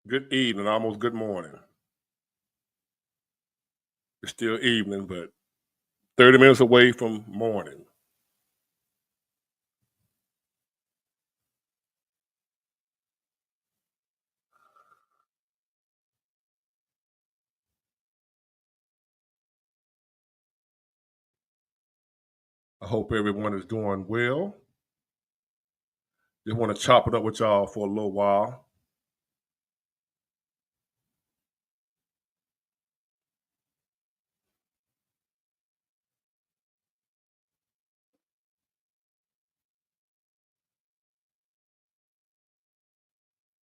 Good evening, almost good morning. It's still evening, but 30 minutes away from morning. I hope everyone is doing well. Just want to chop it up with y'all for a little while.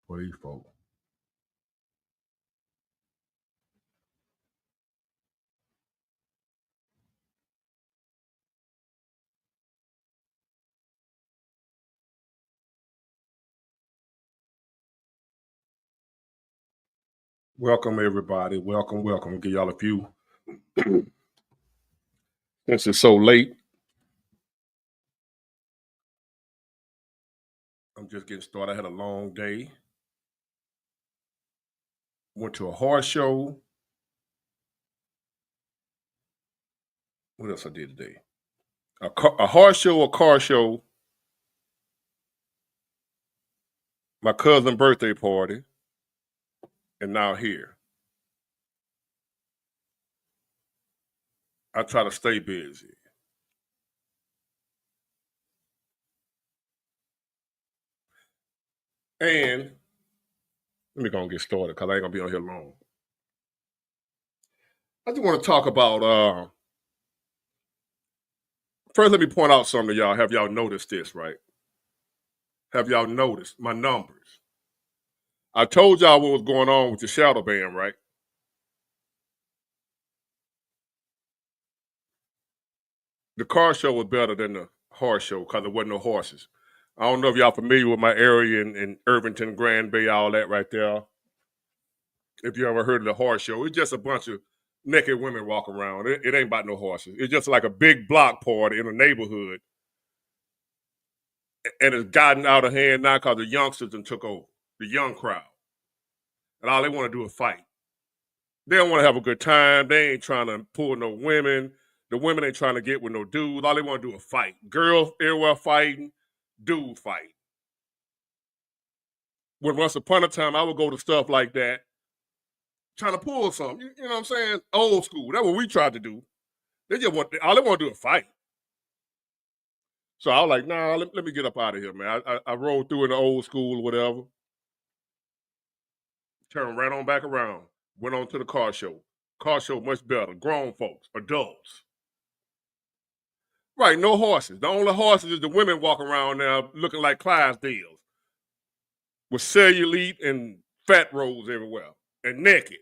For these folks. Welcome, everybody. Welcome, welcome. I'll give y'all a few. Since it's so late, I'm just getting started. I had a long day. Went to a horse show. What else I did today? A horse show, a car show, my cousin's birthday party, and now here. I try to stay busy. And let me go and get started because I ain't gonna be on here long. I just want to talk about first let me point out something to y'all. Have y'all noticed this, right? Have y'all noticed my numbers? I told y'all what was going on with the shadow band, right? The car show was better than the horse show because there wasn't no horses. I don't know if y'all familiar with my area in Irvington, Grand Bay, all that right there. If you ever heard of the horse show, it's just a bunch of naked women walking around. It ain't about no horses. It's just like a big block party in a neighborhood. And it's gotten out of hand now because the youngsters done took over, the young crowd. And all they want to do is fight. They don't want to have a good time. They ain't trying to pull no women. The women ain't trying to get with no dudes. All they want to do is fight. Girls everywhere fighting, dudes fighting. When once upon a time I would go to stuff like that, trying to pull something. You know what I'm saying? Old school. That's what we tried to do. They just want all they want to do is fight. So I was like, nah, let me get up out of here, man. I rolled through in the old school or whatever. Turned right on back around. Went on to the car show. Car show much better. Grown folks, adults. Right, no horses. The only horses is the women walking around now looking like Clydesdales with cellulite and fat rolls everywhere and naked.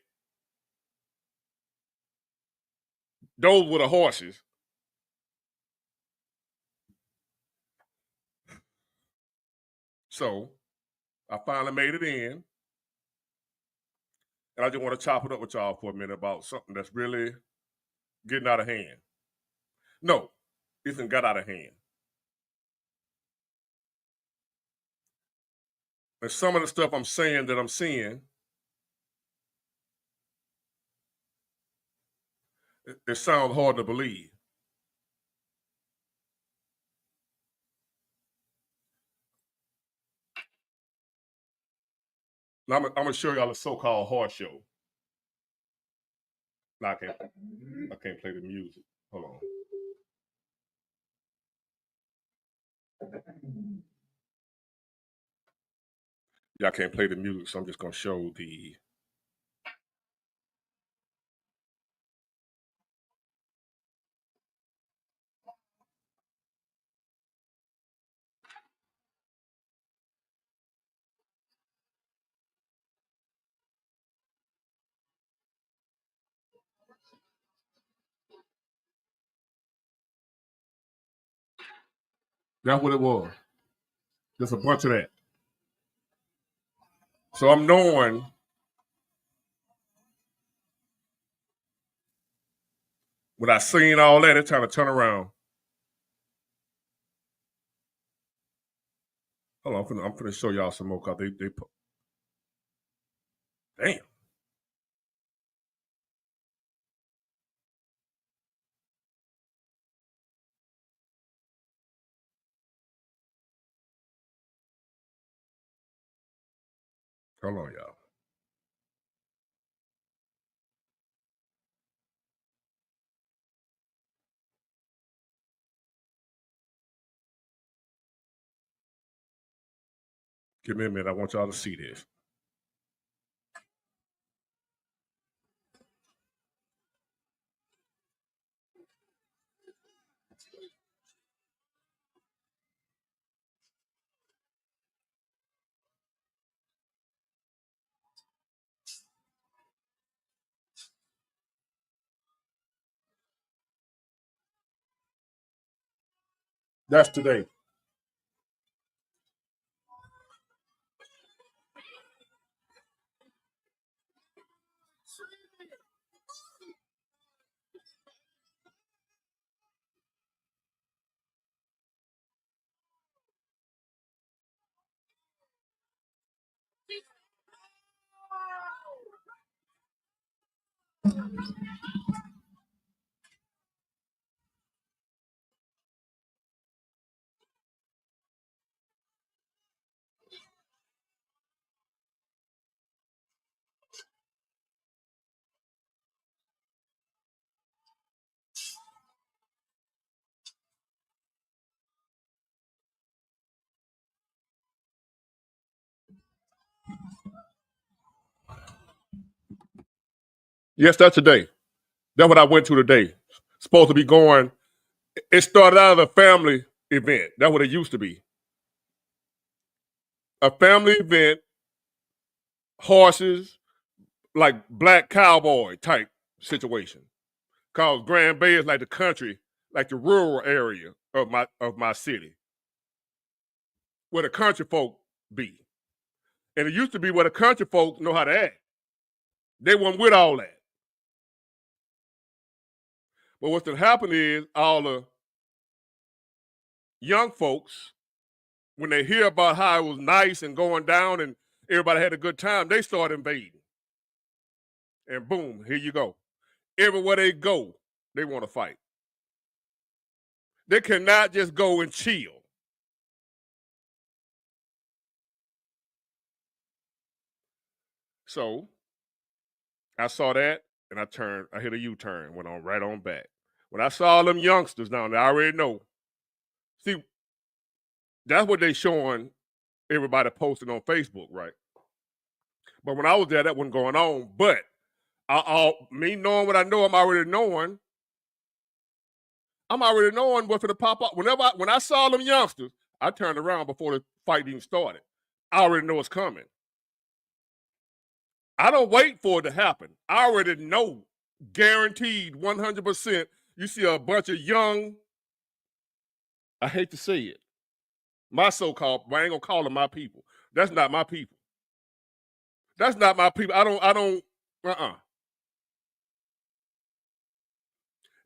Those were the horses. So I finally made it in. And I just want to chop it up with y'all for a minute about something that's really getting out of hand. No, it hasn't got out of hand. And some of the stuff I'm saying that I'm seeing, it sounds hard to believe. Now, I'm going to show y'all a so-called horse show. No, I can't play the music. Hold on. Y'all can't play the music, so I'm just going to show the. That's what it was. Just a bunch of that. So I'm knowing when I seen all that, it's trying to turn around. Hold on, I'm finna show y'all some more cause they damn. Hold on, y'all. Give me a minute. I want y'all to see this. That's today. Yes, that's today. That's what I went to today. Supposed to be going. It started out as a family event. That's what it used to be. A family event, horses, like black cowboy type situation. Cause Grand Bay is like the country, like the rural area of my city, where the country folk be. And it used to be where the country folk know how to act. They weren't with all that. But what's gonna happen is all the young folks, when they hear about how it was nice and going down and everybody had a good time, they start invading. And boom, here you go. Everywhere they go, they want to fight. They cannot just go and chill. So I saw that and I hit a U-turn, went on right on back. When I saw them youngsters down there, I already know. See, that's what they showing everybody posting on Facebook, right? But when I was there, that wasn't going on. But me knowing what I know, I'm already knowing what's gonna pop up. When I saw them youngsters, I turned around before the fight even started. I already know it's coming. I don't wait for it to happen. I already know, guaranteed 100%. You see a bunch of young, I hate to say it, my so-called, I ain't gonna call them my people. That's not my people. That's not my people. Uh-uh.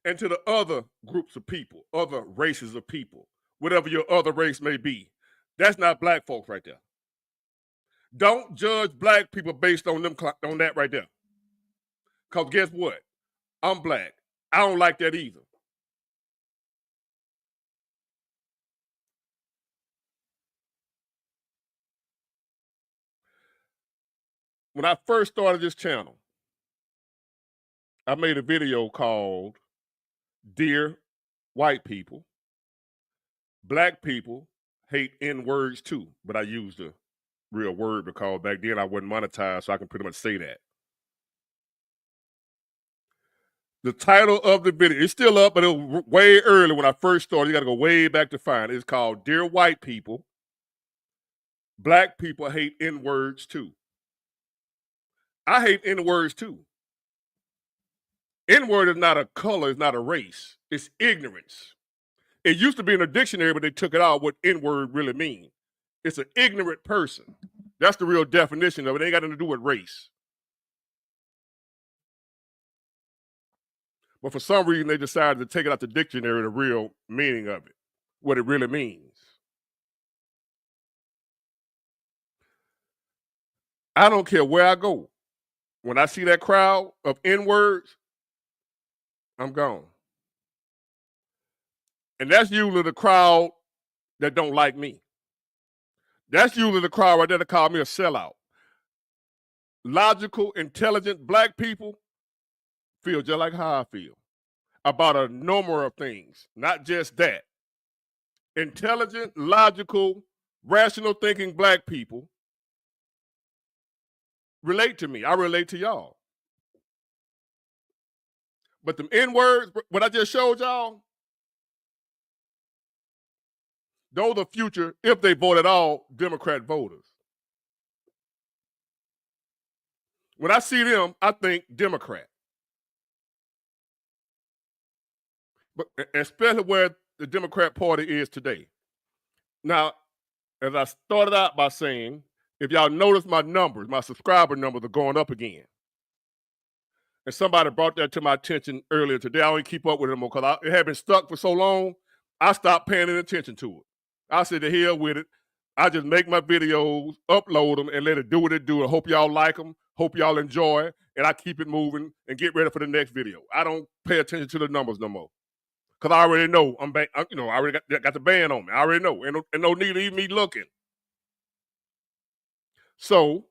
And to the other groups of people, other races of people, whatever your other race may be, that's not black folks right there. Don't judge black people based on on that right there. Cause guess what? I'm black. I don't like that either. When I first started this channel, I made a video called Dear White People, Black People Hate N words too, but I used a real word because back then I wasn't monetized, so I can pretty much say that. The title of the video, it's still up, but it was way early when I first started. You got to go way back to find it. It's called Dear White People, Black People Hate N words too. I hate N words too. N word is not a color, it's not a race, it's ignorance. It used to be in a dictionary, but they took it out what N word really means. It's an ignorant person. That's the real definition of it. It ain't got nothing to do with race. But for some reason, they decided to take it out the dictionary, the real meaning of it, what it really means. I don't care where I go. When I see that crowd of N-words, I'm gone. And that's usually the crowd that don't like me. That's usually the crowd right there that call me a sellout. Logical, intelligent black people feel just like how I feel about a number of things, not just that. Intelligent, logical, rational thinking black people relate to me. I relate to y'all. But them N-words, what I just showed y'all, those are the future, if they vote at all, Democrat voters. When I see them, I think Democrat. But especially where the Democrat Party is today. Now, as I started out by saying, if y'all notice my numbers, my subscriber numbers are going up again. And somebody brought that to my attention earlier today. I don't keep up with it anymore because it had been stuck for so long, I stopped paying any attention to it. I said, the hell with it. I just make my videos, upload them, and let it do what it do. I hope y'all like them. Hope y'all enjoy it. And I keep it moving and get ready for the next video. I don't pay attention to the numbers no more. Because I already know I already got the ban on me. I already know. And no need of even me looking. So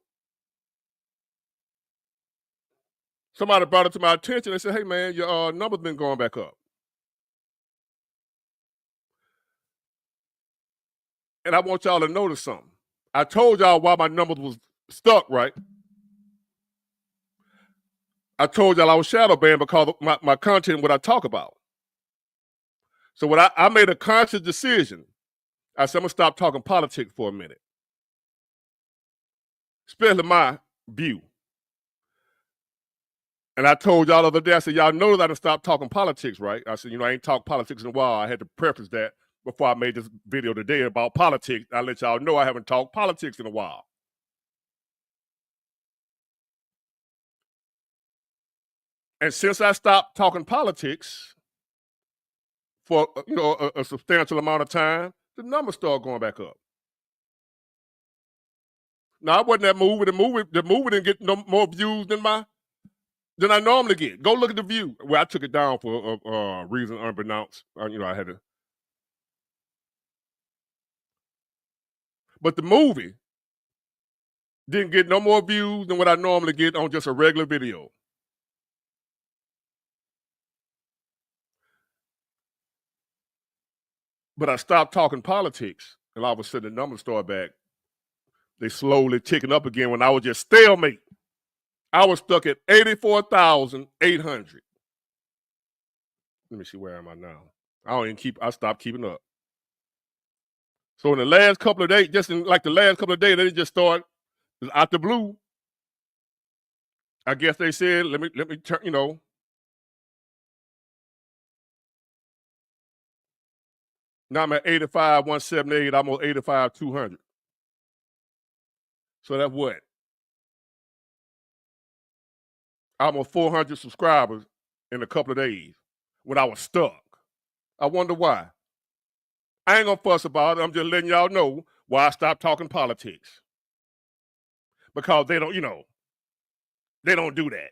somebody brought it to my attention and said, hey man, your numbers been going back up. And I want y'all to notice something. I told y'all why my numbers was stuck, right? I told y'all I was shadow banned because of my content, what I talk about. So when I made a conscious decision, I said, I'm going to stop talking politics for a minute. Especially my view. And I told y'all the other day, I said, y'all know that I done stopped talking politics, right? I said, I ain't talked politics in a while. I had to preface that before I made this video today about politics. I let y'all know I haven't talked politics in a while. And since I stopped talking politics for a substantial amount of time, the numbers start going back up. Now, it wasn't that movie. The movie didn't get no more views than I normally get. Go look at the view. Well, I took it down for a reason unbeknownst. I had to. But the movie didn't get no more views than what I normally get on just a regular video. But I stopped talking politics, and all of a sudden the numbers started back. They slowly ticking up again when I was just stalemate. I was stuck at 84,800. Let me see, where am I now? I stopped keeping up. So in the last couple of days, just in like the last couple of days, they just started out the blue. I guess they said, let me turn, Now I'm at 85,178, almost 85,200. So that's what? Almost 400 subscribers in a couple of days when I was stuck. I wonder why. I ain't gonna fuss about it. I'm just letting y'all know why I stopped talking politics. Because they don't, they don't do that.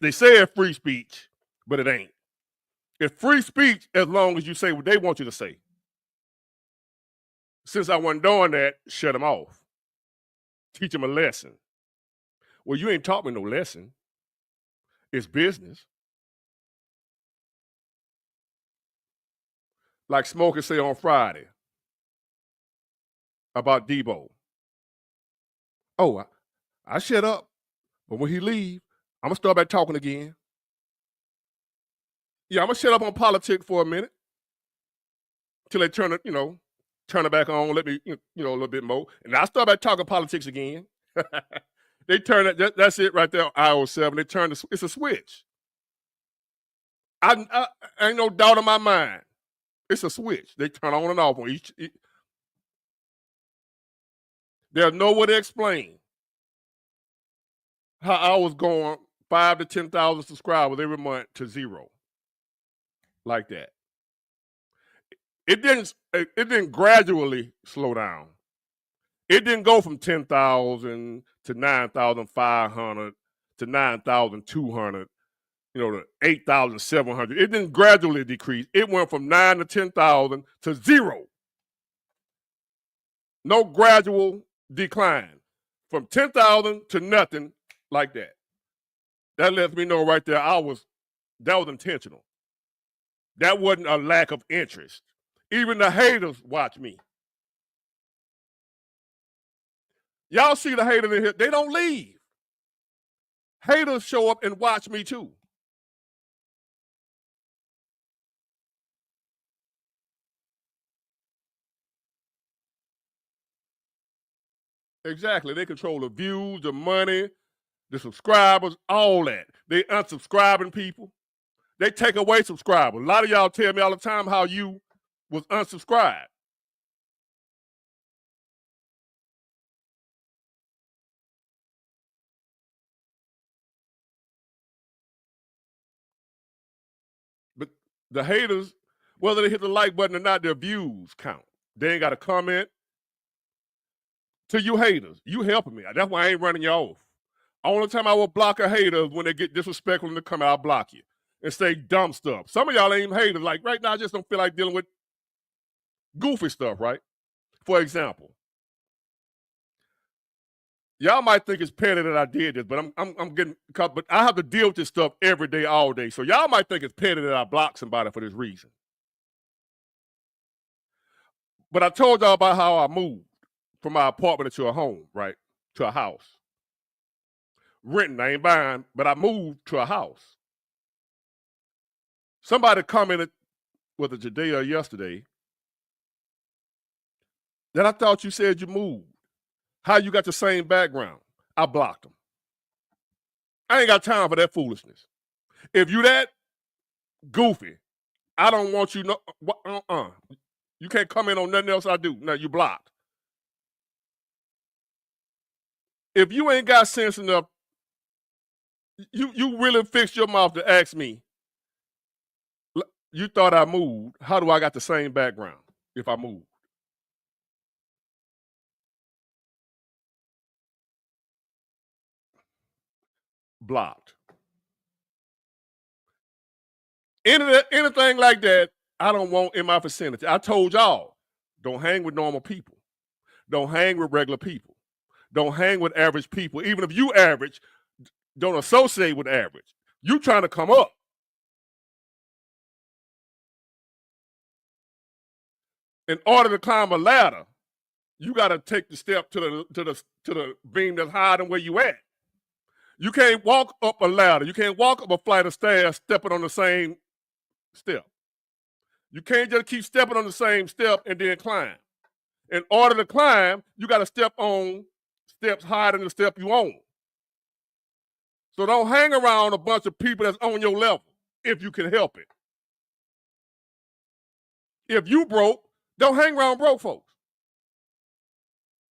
They say it's free speech, but it ain't. It's free speech as long as you say what they want you to say. Since I wasn't doing that, shut them off. Teach them a lesson. Well, you ain't taught me no lesson. It's business. Like Smokey say on Friday about Debo. Oh, I shut up, but when he leave, I'm gonna start back talking again. Yeah, I'm gonna shut up on politics for a minute till they turn it back on. Let me, a little bit more, and I start back talking politics again. They turn it. That's it right there. Iowa 7. They turn it's a switch. I ain't no doubt in my mind. It's a switch. They turn on and off on each. There's no way to explain how I was going 5 to 10,000 subscribers every month to zero, like that. It didn't gradually slow down. It didn't go from 10,000 to 9,500 to 9,200, to 8,700. It didn't gradually decrease. It went from 9 to 10,000 to zero. No gradual decline. From 10,000 to nothing like that. That lets me know right there that was intentional. That wasn't a lack of interest. Even the haters watch me. Y'all see the haters in here, they don't leave. Haters show up and watch me too. Exactly. They control the views, the money, the subscribers, all that. They unsubscribing people. They take away subscribers. A lot of y'all tell me all the time how you was unsubscribed. But the haters, whether they hit the like button or not, their views count. They ain't got to comment. To you haters, you helping me. That's why I ain't running you off. Only time I will block a hater is when they get disrespectful and they come out, I'll block you and say dumb stuff. Some of y'all ain't even haters. Like right now, I just don't feel like dealing with goofy stuff, right? For example, y'all might think it's petty that I did this, but I'm getting caught. But I have to deal with this stuff every day, all day. So y'all might think it's petty that I blocked somebody for this reason. But I told y'all about how I moved from my apartment to a home, right? To a house. Renting, I ain't buying, but I moved to a house. Somebody commented, whether today or yesterday, that I thought you said you moved. How you got the same background? I blocked them. I ain't got time for that foolishness. If you that goofy, I don't want you You can't comment on nothing else I do. No, you blocked. If you ain't got sense enough, you really fixed your mouth to ask me, you thought I moved. How do I got the same background if I moved? Blocked. Anything like that, I don't want in my vicinity. I told y'all, don't hang with normal people. Don't hang with regular people. Don't hang with average people. Even if you average, don't associate with average. You trying to come up. In order to climb a ladder, you got to take the step to the beam that's higher than where you at. You can't walk up a ladder. You can't walk up a flight of stairs stepping on the same step. You can't just keep stepping on the same step and then climb. In order to climb, you got to step on steps higher than the step you on. So don't hang around a bunch of people that's on your level if you can help it. If you broke, don't hang around broke folks.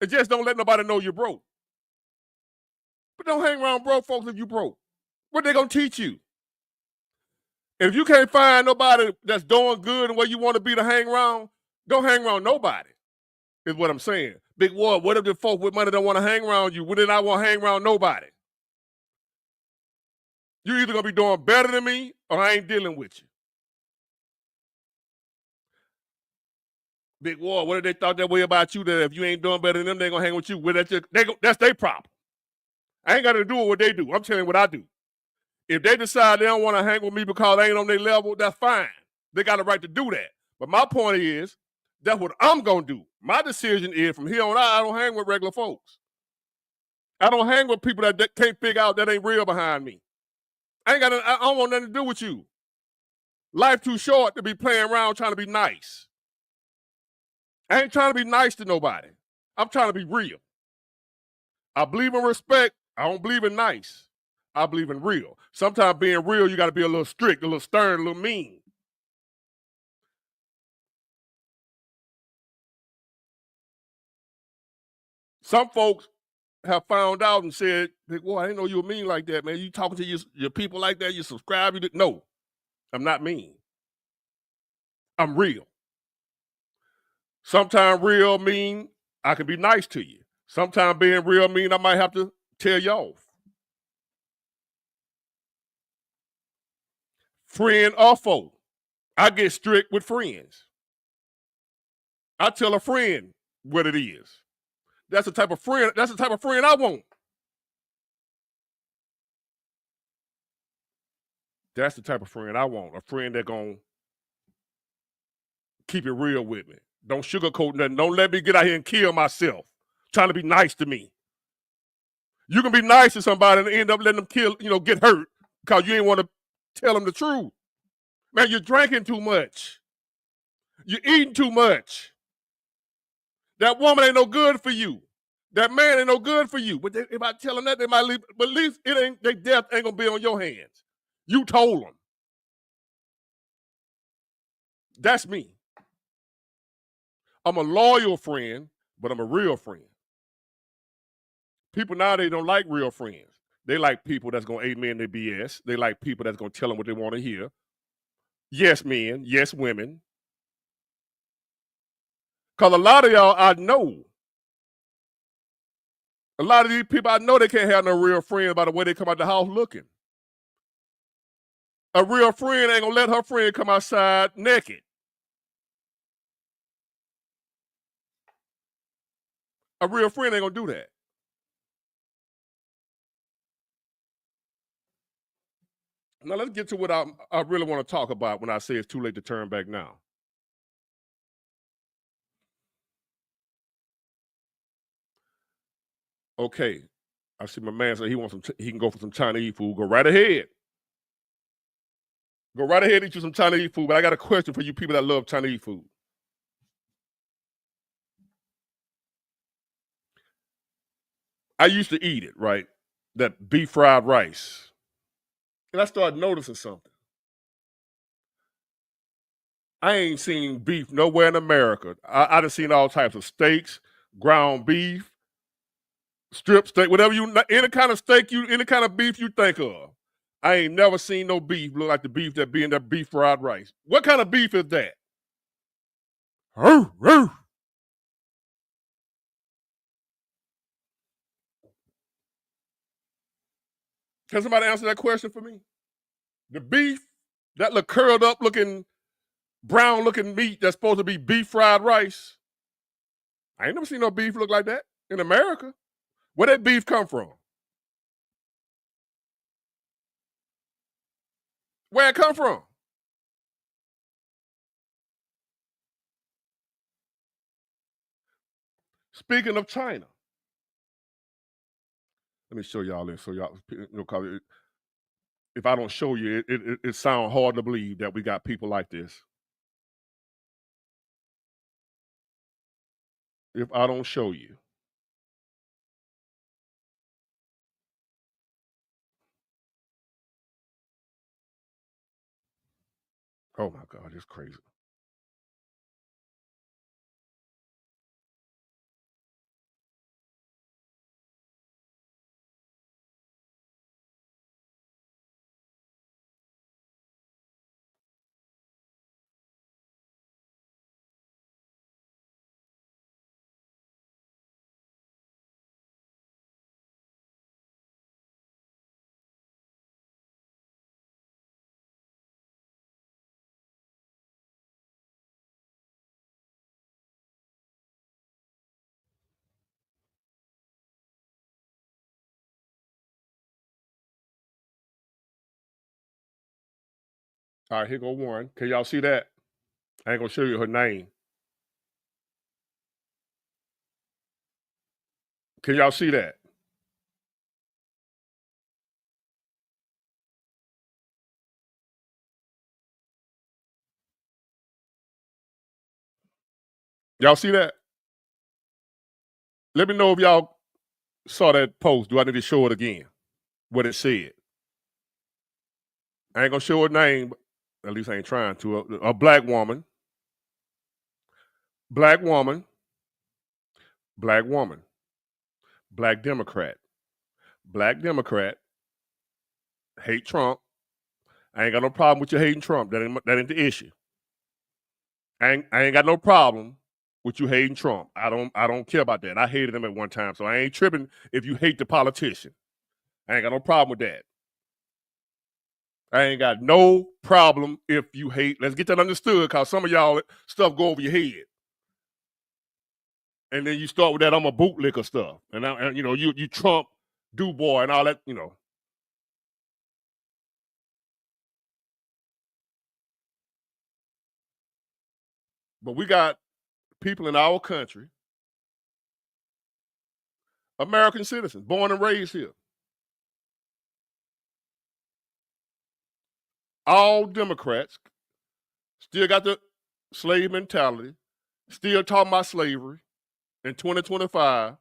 And just don't let nobody know you're broke. But don't hang around broke folks if you broke. What they gonna teach you? If you can't find nobody that's doing good and where you want to be to hang around, don't hang around nobody, is what I'm saying. Big War, what if the folk with money don't want to hang around you? Well, then I won't hang around nobody. You either gonna be doing better than me or I ain't dealing with you. Big War, what if they thought that way about you, that if you ain't doing better than them, they gonna hang with you? Well, that's their problem. I ain't got to do what they do. I'm telling you what I do. If they decide they don't want to hang with me because they ain't on their level, that's fine. They got a right to do that. But my point is, that's what I'm going to do. My decision is from here on out, I don't hang with regular folks. I don't hang with people that can't figure out that ain't real behind me. I don't want nothing to do with you. Life too short to be playing around trying to be nice. I ain't trying to be nice to nobody. I'm trying to be real. I believe in respect. I don't believe in nice. I believe in real. Sometimes being real, you got to be a little strict, a little stern, a little mean. Some folks have found out and said, well, I didn't know you were mean like that, man. You talking to your people like that, you subscribe, no, I'm not mean. I'm real. Sometimes real mean, I can be nice to you. Sometimes being real mean I might have to tell you off. Friend or foe, I get strict with friends. I tell a friend what it is. That's the type of friend I want. That's the type of friend I want. A friend that gonna keep it real with me. Don't sugarcoat nothing. Don't let me get out here and kill myself trying to be nice to me. You can be nice to somebody and end up letting them get hurt because you ain't want to tell them the truth. Man, you're drinking too much. You're eating too much. That woman ain't no good for you. That man ain't no good for you. But if I tell them that, they might leave. But at least their death ain't gonna be on your hands. You told them. That's me. I'm a loyal friend, but I'm a real friend. People nowadays don't like real friends. They like people that's gonna amen their BS. They like people that's gonna tell them what they want to hear. Yes, men. Yes, women. Because a lot of y'all I know. A lot of these people I know they can't have no real friend by the way they come out the house looking. A real friend ain't gonna let her friend come outside naked. A real friend ain't gonna do that. Now let's get to what I really want to talk about when I say it's too late to turn back now. Okay, I see my man say he wants he can go for some Chinese food. Go right ahead. Go right ahead and eat you some Chinese food. But I got a question for you people that love Chinese food. I used to eat it, right? That beef fried rice. And I started noticing something. I ain't seen beef nowhere in America. I done seen all types of steaks, ground beef, strip steak, whatever any kind of steak any kind of beef you think of. I ain't never seen no beef look like the beef that be in that beef fried rice. What kind of beef is that? Can somebody answer that question for me? The beef, that look curled up looking, brown looking meat that's supposed to be beef fried rice. I ain't never seen no beef look like that in America. Where that beef come from? Where it come from? Speaking of China, let me show y'all this. So y'all, cause if I don't show you, it sounds hard to believe that we got people like this. If I don't show you, oh my God, it's crazy. All right, here go one. Can y'all see that? I ain't gonna show you her name. Can y'all see that? Y'all see that? Let me know if y'all saw that post. Do I need to show it again? What it said. I ain't gonna show her name, but at least I ain't trying to. A black woman, black woman, black woman, black Democrat, hate Trump. I ain't got no problem with you hating Trump. That ain't the issue. I ain't got no problem with you hating Trump. I don't care about that. I hated him at one time, so I ain't tripping if you hate the politician. I ain't got no problem with that. I ain't got no problem if you hate. Let's get that understood, because some of y'all stuff go over your head. And then you start with that I'm a bootlicker stuff. And you know, you Trump do boy and all that, you know. But we got people in our country, American citizens, born and raised here. All Democrats still got the slave mentality, still talking about slavery in 2025,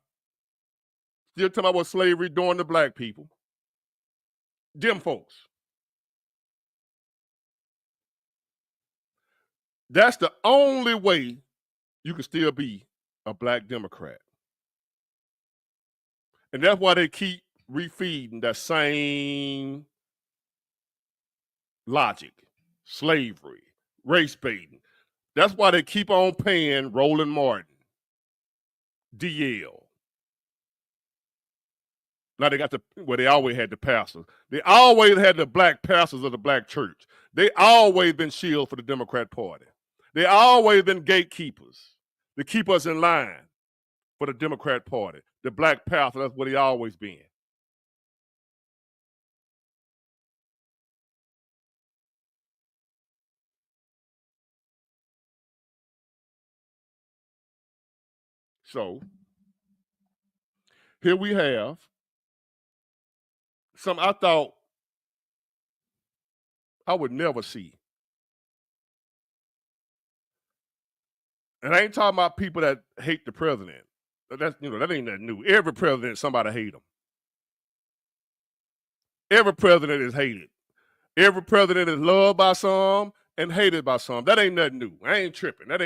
still talking about what slavery doing to black people. Them folks. That's the only way you can still be a black Democrat. And that's why they keep refeeding that same logic, slavery, race baiting. That's why they keep on paying Roland Martin, DL. Now they got they always had the pastors. They always had the black pastors of the black church. They always been shields for the Democrat Party. They always been gatekeepers to keep us in line for the Democrat Party. The black pastor, that's what he always been. So here we have some I thought I would never see. And I ain't talking about people that hate the president. That's, you know, that ain't that new. Every president, somebody hate him. Every president is hated. Every president is loved by some and hated by some. That ain't nothing new. I ain't tripping. That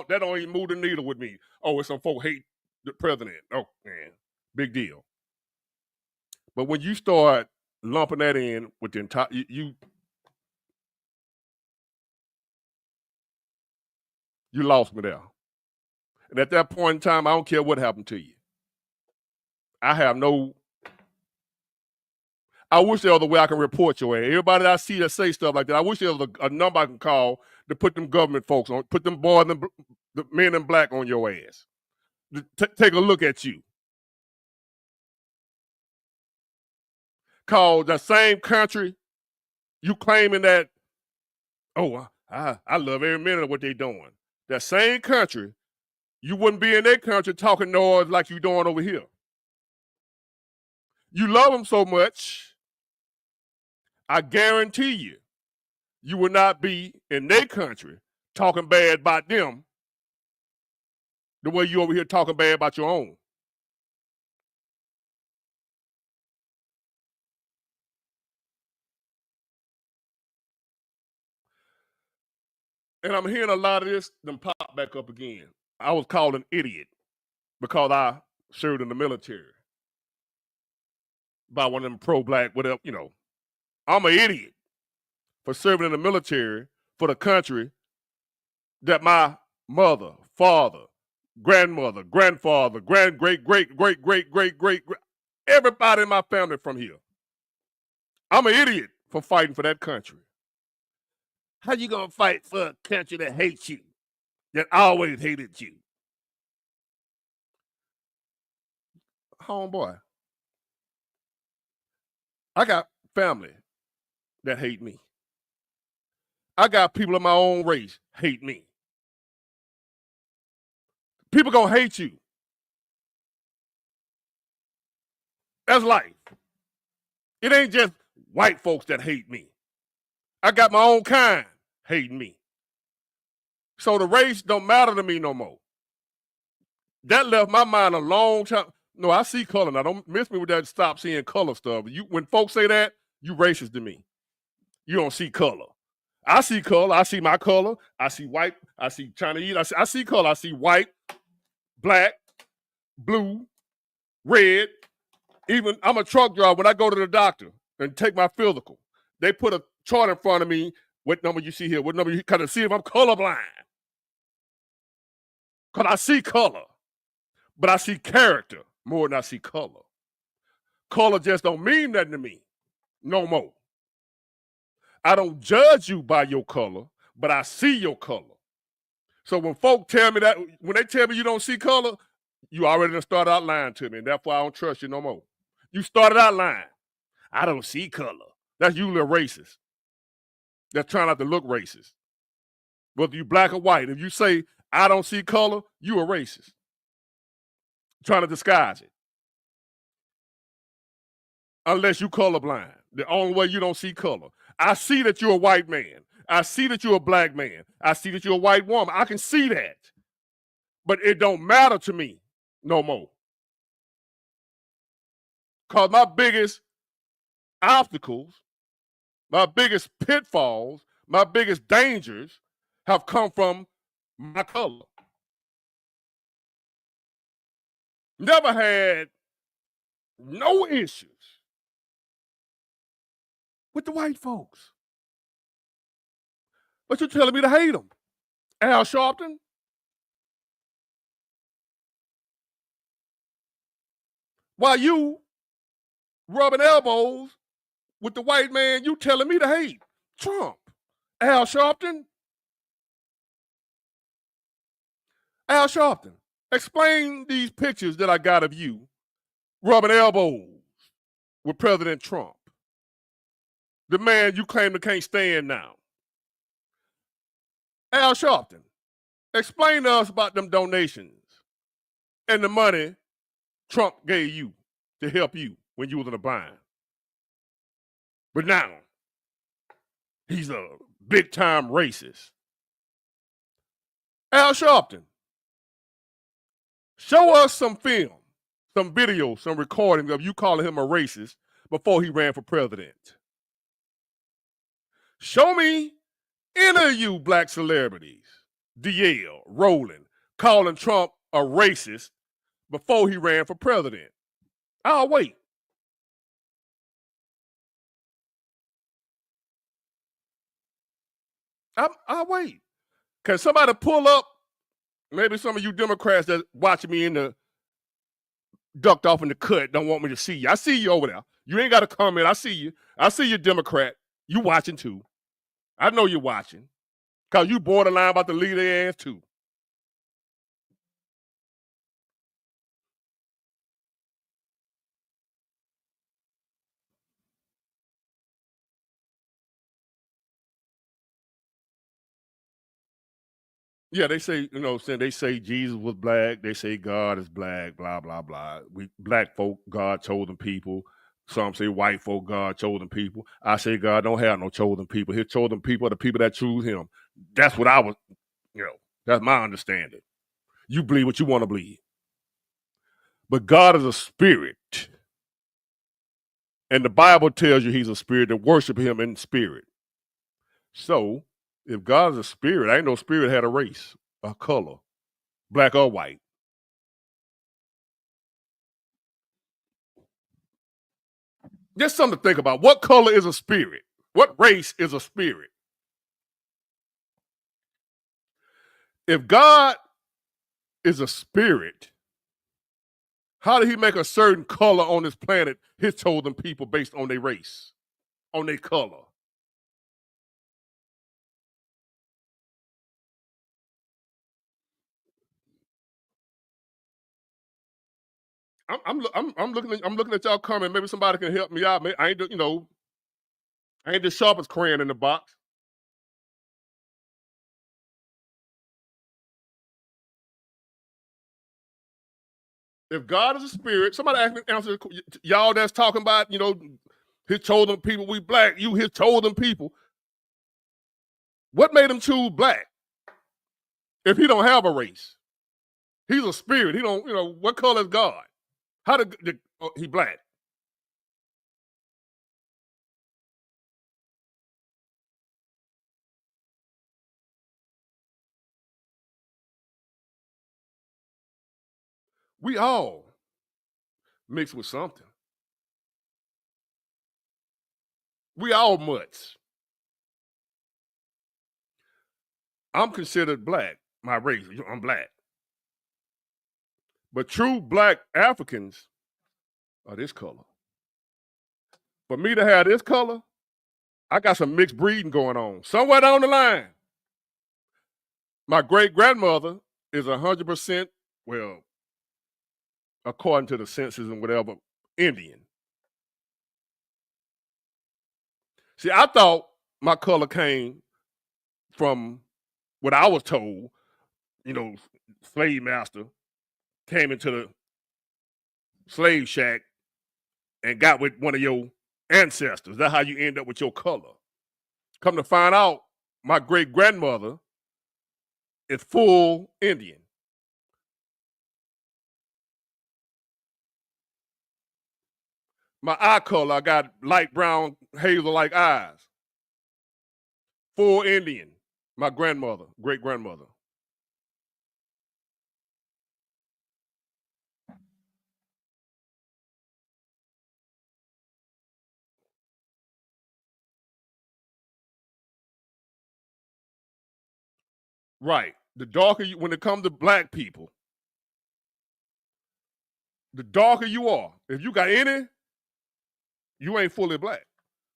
don't even move the needle with me. Oh, it's some folk hate the president. Oh, man, big deal. But when you start lumping that in with the entire, you lost me there. And at that point in time, I don't care what happened to you. I wish there was a way I can report your ass. Everybody that I see that say stuff like that, I wish there was a number I can call to put them government folks on, put them boys, the men in black on your ass. Take a look at you. Cause the same country you claiming that, oh, I love every minute of what they doing. That same country, you wouldn't be in their country talking noise like you doing over here. You love them so much, I guarantee you will not be in their country talking bad about them the way you over here talking bad about your own. And I'm hearing a lot of this them pop back up again. I was called an idiot because I served in the military by one of them pro-black, whatever, you know. I'm an idiot for serving in the military for the country that my mother, father, grandmother, grandfather, great, everybody in my family from here. I'm an idiot for fighting for that country. How you gonna fight for a country that hates you, that always hated you? Homeboy, I got family that hate me. I got people of my own race hate me. People gonna hate you. That's life. It ain't just white folks that hate me. I got my own kind hating me. So the race don't matter to me no more. That left my mind a long time. No, I see color. Now, don't miss me with that stop seeing color stuff. When folks say that, you racist to me. You don't see color. I see color. I see my color. I see white. I see Chinese. I see color. I see white, black, blue, red. Even I'm a truck driver. When I go to the doctor and take my physical, they put a chart in front of me. What number you see here? What number you kind of see if I'm colorblind? Because I see color, but I see character more than I see color. Color just don't mean nothing to me no more. I don't judge you by your color, but I see your color. So when folk tell me that, when they tell me you don't see color, you already done started out lying to me, and that's why I don't trust you no more. You started out lying. I don't see color. That's usually a racist. They're trying not to look racist. Whether you black or white, if you say I don't see color, you a racist. Trying to disguise it. Unless you colorblind. The only way you don't see color. I see that you're a white man. I see that you're a black man. I see that you're a white woman. I can see that. But it don't matter to me no more. Because my biggest obstacles, my biggest pitfalls, my biggest dangers have come from my color. Never had no issues with the white folks. But you're telling me to hate them. Al Sharpton? While you rubbing elbows with the white man, you telling me to hate Trump. Al Sharpton? Al Sharpton, explain these pictures that I got of you rubbing elbows with President Trump, the man you claim to can't stand now. Al Sharpton, explain to us about them donations and the money Trump gave you to help you when you was in a bind. But now, he's a big-time racist. Al Sharpton, show us some film, some video, some recordings of you calling him a racist before he ran for president. Show me any of you black celebrities, DL, Roland, calling Trump a racist before he ran for president. I'll wait. I'll wait. Can somebody pull up, maybe some of you Democrats that watching me in the ducked off in the cut don't want me to see you. I see you over there. You ain't got to comment. I see you. I see you, Democrat. You watching too. I know you're watching. Because you borderline about to leave their ass too. Yeah, they say, they say Jesus was black. They say God is black, blah, blah, blah. We black folk, God chosen people. Some say white folk, God chosen people. I say God don't have no chosen people. His chosen people are the people that choose him. That's what I was, that's my understanding. You believe what you want to believe. But God is a spirit. And the Bible tells you he's a spirit, and worship him in spirit. So, if God is a spirit, I ain't no spirit had a race, a color, black or white. Just something to think about. What color is a spirit? What race is a spirit? If God is a spirit, how did he make a certain color on this planet his chosen people based on their race, on their color? I'm looking at y'all comment. Maybe somebody can help me out. I ain't I ain't the sharpest crayon in the box. If God is a spirit, somebody ask me, answer y'all that's talking about, his chosen people, we black, you his chosen people. What made him choose black if he don't have a race? He's a spirit. He don't, what color is God? How did he black? We all mixed with something. We all mutts. I'm considered black. My race, I'm black. But true black Africans are this color. For me to have this color, I got some mixed breeding going on. Somewhere down the line, my great-grandmother is 100%, well, according to the census and whatever, Indian. See, I thought my color came from what I was told, slave master came into the slave shack and got with one of your ancestors. That's how you end up with your color. Come to find out, my great-grandmother is full Indian. My eye color, I got light brown, hazel-like eyes. Full Indian. My grandmother, great-grandmother. Right. The darker you, when it comes to black people, the darker you are, if you got any, you ain't fully black.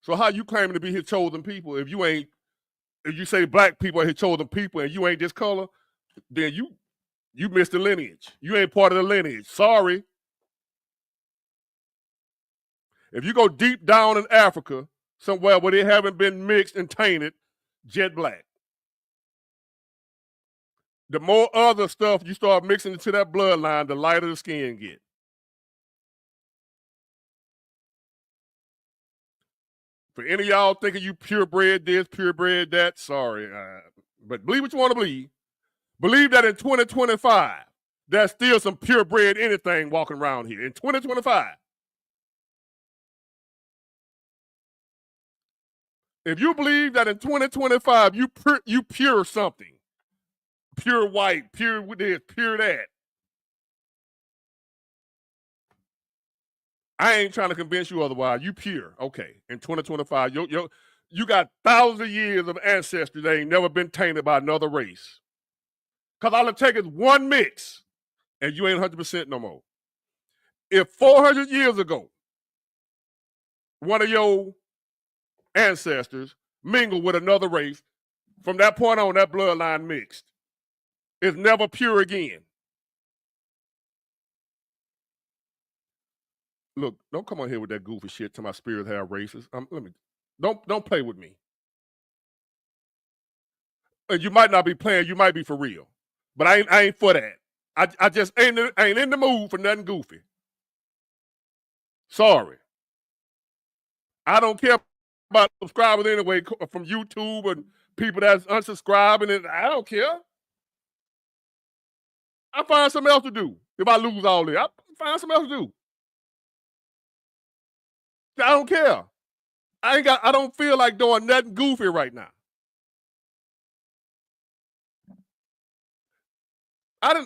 So how you claiming to be his chosen people if you say black people are his chosen people and you ain't this color, then you missed the lineage. You ain't part of the lineage. Sorry. If you go deep down in Africa, somewhere where they haven't been mixed and tainted, jet black. The more other stuff you start mixing into that bloodline, the lighter the skin get. For any of y'all thinking you purebred this, purebred that, sorry. But believe what you want to believe. Believe that in 2025, there's still some purebred anything walking around here. In 2025. If you believe that in 2025 you pure something, pure white, pure this, pure that, I ain't trying to convince you otherwise. You pure, okay? In 2025, you got thousands of years of ancestry that ain't never been tainted by another race. Cause all it takes is one mix, and you ain't 100% no more. If 400 years ago, one of your ancestors mingled with another race, from that point on, that bloodline mixed. It's never pure again. Look, don't come on here with that goofy shit to my spirits have races. Don't play with me. And you might not be playing, you might be for real. But I ain't for that. I just ain't in the mood for nothing goofy. Sorry. I don't care about subscribers anyway from YouTube and people that's unsubscribing, and I don't care. I find something else to do if I lose all this. I find something else to do. I don't care. I don't feel like doing nothing goofy right now. I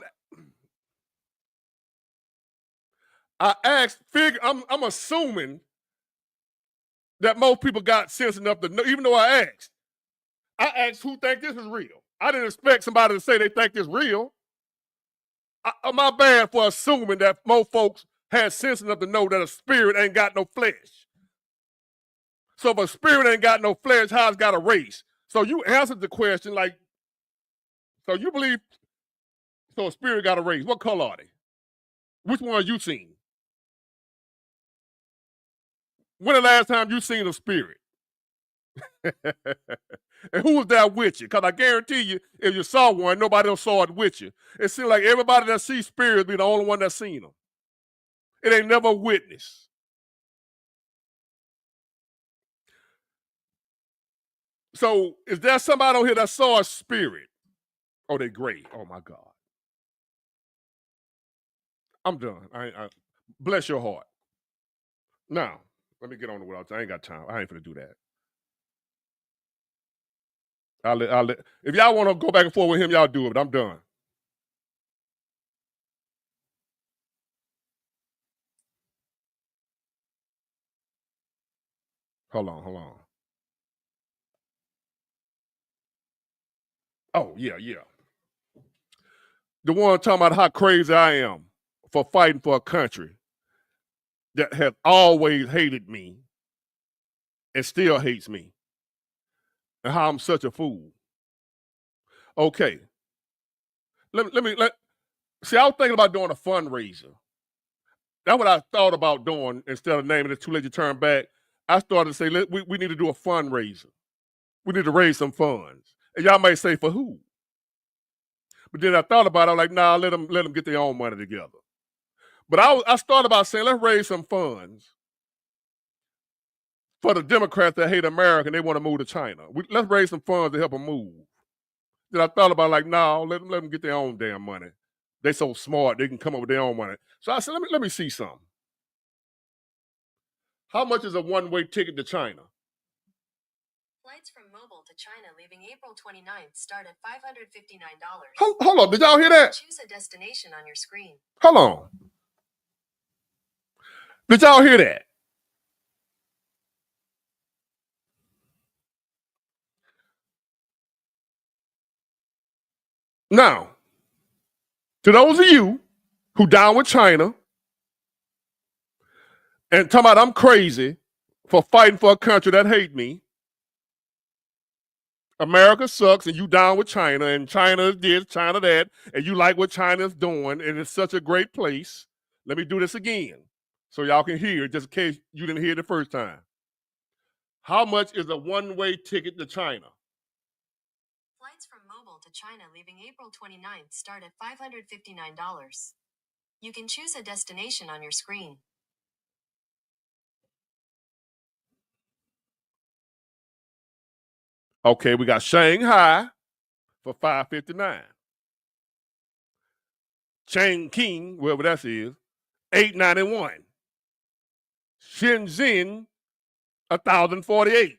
asked, I'm assuming that most people got sense enough to know, even though I asked who think this is real. I didn't expect somebody to say they think this real. My bad for assuming that most folks had sense enough to know that a spirit ain't got no flesh. So if a spirit ain't got no flesh, how it's got a race? So you answered the question like, so you believe, so a spirit got a race. What color are they? Which one you seen? When the last time you seen a spirit? And who was that with you? Because I guarantee you, if you saw one, nobody else saw it with you. It seems like everybody that sees spirits be the only one that seen them. It ain't never witnessed. So is there somebody on here that saw a spirit? Oh, they great. Oh my God. I'm done. Bless your heart. Now, let me get on the without. I ain't got time. I ain't gonna do that. If y'all want to go back and forth with him, y'all do it. But I'm done. Hold on. Oh, yeah. The one talking about how crazy I am. for fighting for a country that has always hated me and still hates me, and how I'm such a fool. Okay, see, I was thinking about doing a fundraiser. That's what I thought about doing instead of naming it Too Late to Turn Back. I started to say, we need to do a fundraiser. We need to raise some funds. And y'all may say, for who? But then I thought about it, I was like, nah, let them get their own money together. But I started about saying, let's raise some funds for the Democrats that hate America and they want to move to China. Let's raise some funds to help them move. Then I thought about, like, no, let them get their own damn money. They so smart, they can come up with their own money. So I said, let me see something. How much is a one-way ticket to China? Flights from Mobile to China leaving April 29th start at $559. Hold on, did y'all hear that? Choose a destination on your screen. Hold on. Did y'all hear that? Now, to those of you who down with China and talking about I'm crazy for fighting for a country that hate me, America sucks and you down with China and China is this, China that, and you like what China's doing and it's such a great place. Let me do this again so y'all can hear, just in case you didn't hear it the first time. How much is a one-way ticket to China? Flights from Mobile to China leaving April 29th start at $559. You can choose a destination on your screen. Okay, we got Shanghai for $559. Chongqing, wherever that is, $891. Shenzhen, $1,048.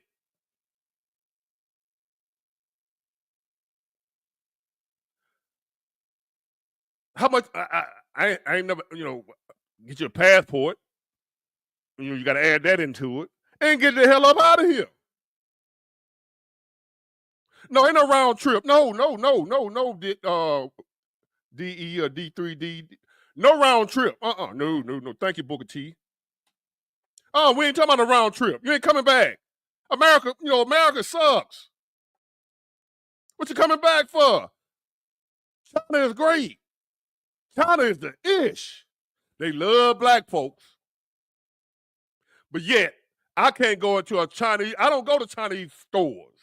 How much? I ain't never, get your passport. You got to add that into it and get the hell up out of here. No, ain't no round trip. No, DE or D3D. No round trip. No. Thank you, Booker T. Oh, we ain't talking about a round trip. You ain't coming back. America, America sucks. What you coming back for? China is great. China is the ish. They love black folks. But yet, I can't go into a Chinese, I don't go to Chinese stores,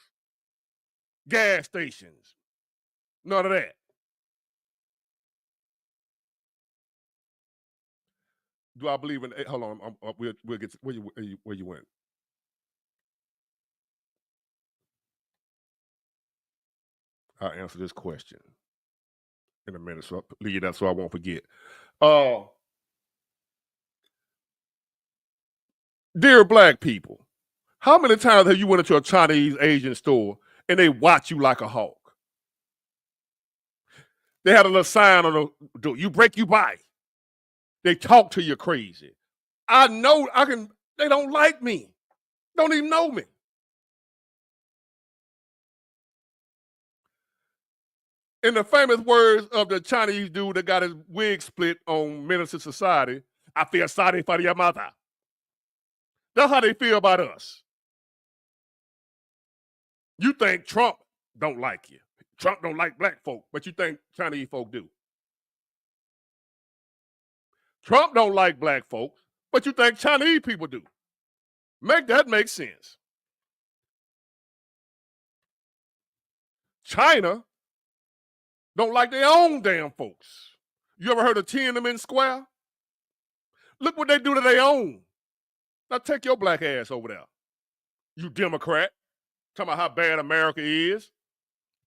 gas stations, none of that. Do I believe in, hold on, we'll get to, where you went. I'll answer this question in a minute, so I'll leave that so I won't forget. Dear black people, how many times have you went into a Chinese Asian store and they watch you like a hawk? They had a little sign on the door, you break, you buy. They talk to you crazy. I know they don't like me. Don't even know me. In the famous words of the Chinese dude that got his wig split on Menace to Society, I feel sorry for your mother. That's how they feel about us. You think Trump don't like you. Trump don't like black folk, but you think Chinese folk do. Trump don't like black folks, but you think Chinese people do. Make that make sense. China don't like their own damn folks. You ever heard of Tiananmen Square? Look what they do to their own. Now take your black ass over there. You Democrat, talking about how bad America is.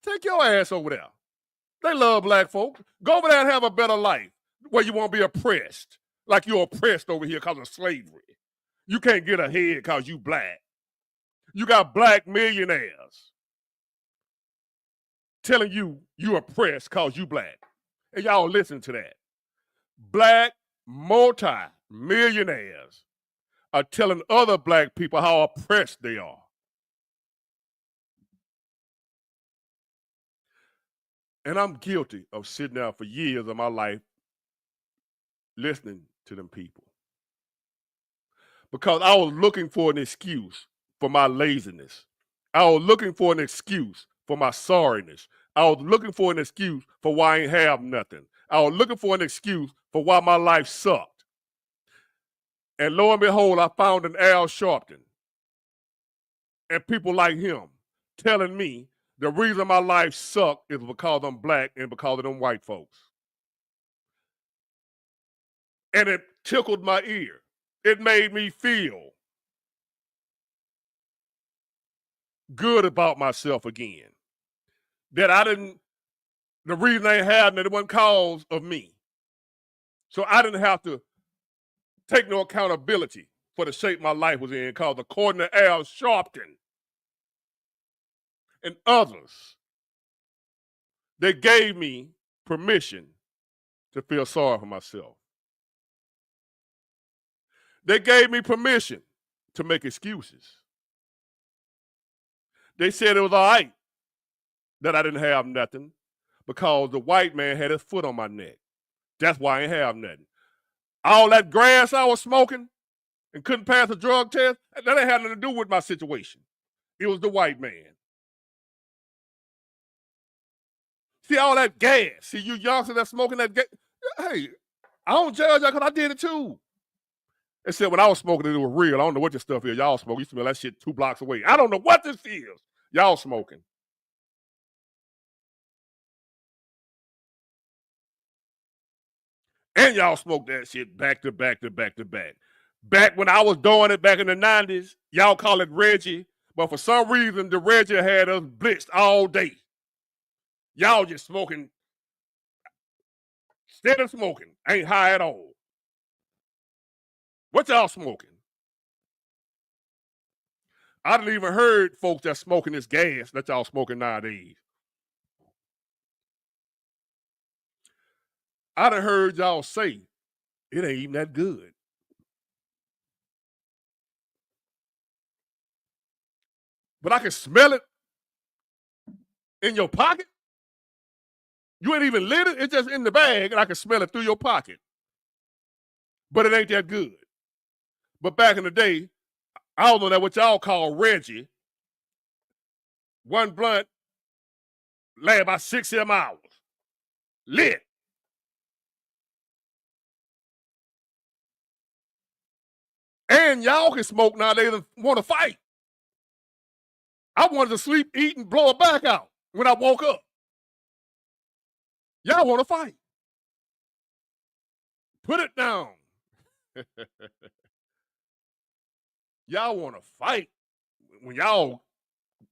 Take your ass over there. They love black folks. Go over there and have a better life where you won't be oppressed like you're oppressed over here because of slavery. You can't get ahead because you black. You got black millionaires telling you oppressed because you black. And y'all listen to that. Black multi-millionaires are telling other black people how oppressed they are. And I'm guilty of sitting down for years of my life listening to them people. Because I was looking for an excuse for my laziness. I was looking for an excuse for my sorriness. I was looking for an excuse for why I ain't have nothing. I was looking for an excuse for why my life sucked. And lo and behold, I found an Al Sharpton and people like him telling me the reason my life sucked is because I'm black and because of them white folks. And it tickled my ear. It made me feel good about myself again. That the reason I ain't had it wasn't cause of me. So I didn't have to take no accountability for the shape my life was in, because according to Al Sharpton and others, they gave me permission to feel sorry for myself. They gave me permission to make excuses. They said it was all right that I didn't have nothing because the white man had his foot on my neck. That's why I ain't have nothing. All that grass I was smoking and couldn't pass a drug test, that ain't had nothing to do with my situation. It was the white man. See all that gas. See you youngsters that smoking that gas. Hey, I don't judge y'all because I did it too. They said when I was smoking, it was real. I don't know what this stuff is. Y'all smoke. You smell that shit 2 blocks away. I don't know what this is. Y'all smoking. And y'all smoke that shit back to back to back to back. Back when I was doing it back in the 90s, y'all call it Reggie. But for some reason, the Reggie had us blitzed all day. Y'all just smoking, steady smoking, ain't high at all. What y'all smoking? I didn't even heard folks that smoking this gas that y'all smoking nowadays. I done heard y'all say it ain't even that good. But I can smell it in your pocket. You ain't even lit it. It's just in the bag, and I can smell it through your pocket. But it ain't that good. But back in the day, I don't know that what y'all call Reggie. One blunt last about 6-7 hours. Lit. And y'all can smoke nowadays and want to fight. I wanted to sleep, eat, and blow it back out when I woke up. Y'all want to fight. Put it down. Y'all want to fight when y'all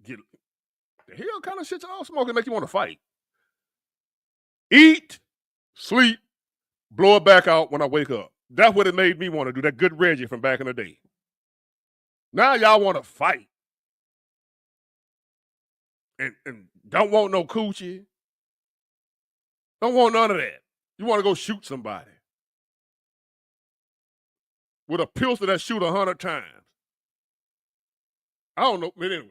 get the hell kind of shit y'all smoking make you want to fight. Eat, sleep, blow it back out when I wake up. That's what it made me want to do, that good Reggie from back in the day. Now y'all want to fight. And don't want no coochie. Don't want none of that. You want to go shoot somebody with a pistol that shoot 100 times. I don't know, but anyway.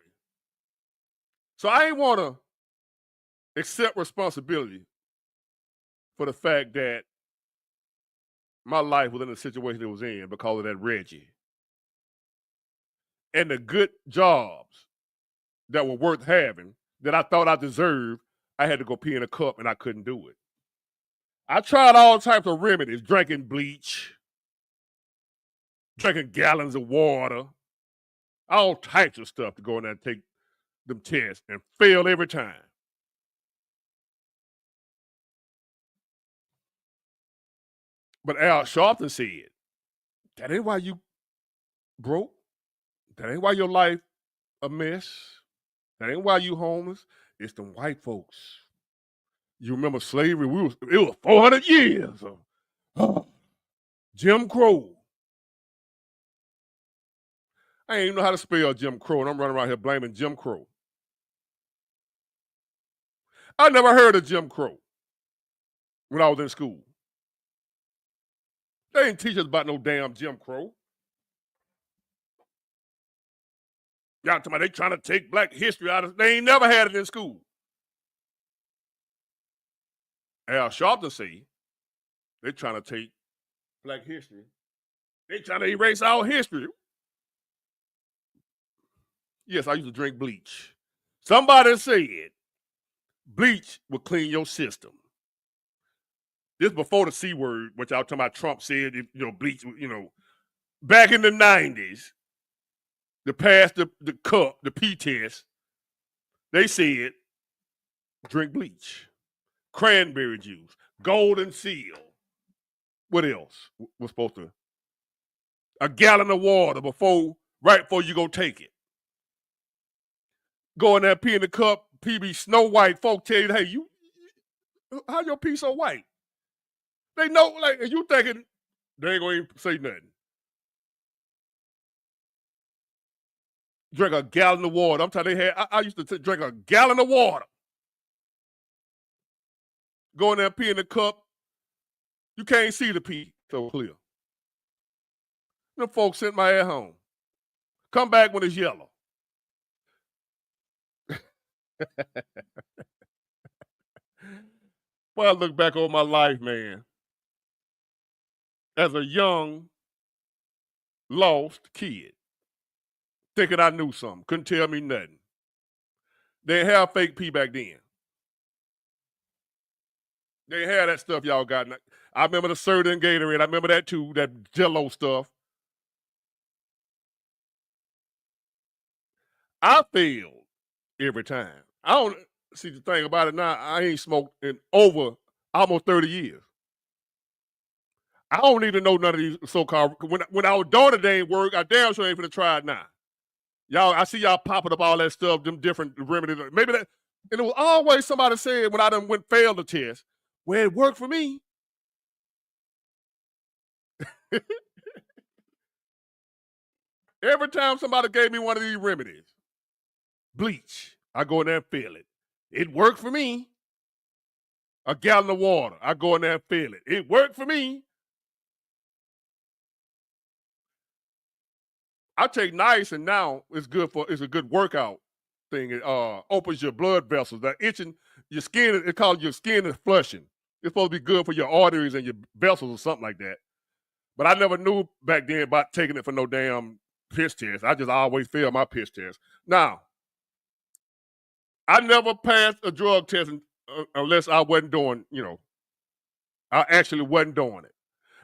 So I ain't want to accept responsibility for the fact that my life was in the situation it was in because of that Reggie. And the good jobs that were worth having that I thought I deserved, I had to go pee in a cup and I couldn't do it. I tried all types of remedies, drinking bleach, drinking gallons of water, all types of stuff to go in there and take them tests and failed every time. But Al Sharpton said, that ain't why you broke. That ain't why your life a mess. That ain't why you homeless. It's them white folks. You remember slavery? It was 400 years of Jim Crow. I ain't even know how to spell Jim Crow, and I'm running around here blaming Jim Crow. I never heard of Jim Crow when I was in school. They didn't teach us about no damn Jim Crow. Y'all talking about they trying to take black history out of, they ain't never had it in school. Al Sharpton say they trying to take Black history. They trying to erase our history. Yes, I used to drink bleach. Somebody said bleach will clean your system. This before the C word, which I was talking about. Trump said, bleach. Back in the 90s, to pass the cup, the P test, they said drink bleach, cranberry juice, golden seal. What else was supposed to? A gallon of water right before you go take it. Go in there, pee in the cup, pee be snow white. Folk tell you, hey, how your pee so white? They know, like, and you thinking they ain't gonna even say nothing. Drink a gallon of water. I'm telling you, I used to drink a gallon of water. Go in there, pee in the cup. You can't see the pee so clear. Them folks sent my ass home. Come back when it's yellow. Well, I look back over my life, man. As a young, lost kid, thinking I knew something, couldn't tell me nothing. They didn't have fake pee back then. They didn't have that stuff y'all got. I remember the certain Gatorade. I remember that too, that Jello stuff. I failed every time. I don't see the thing about it now. I ain't smoked in over almost 30 years. I don't need to know none of these so-called. When I was doing it, they ain't work. I damn sure ain't finna try it now. Y'all, I see y'all popping up all that stuff, them different remedies. Maybe that, and it was always somebody said when I done failed the test, well, it worked for me. Every time somebody gave me one of these remedies, bleach, I go in there and feel it. It worked for me. A gallon of water, I go in there and feel it. It worked for me. I take nice, and now it's a good workout thing. It opens your blood vessels. That itching, your skin, it calls your skin is flushing. It's supposed to be good for your arteries and your vessels or something like that. But I never knew back then about taking it for no damn piss test. I just always failed my piss test. Now, I never passed a drug test unless I wasn't doing, I actually wasn't doing it.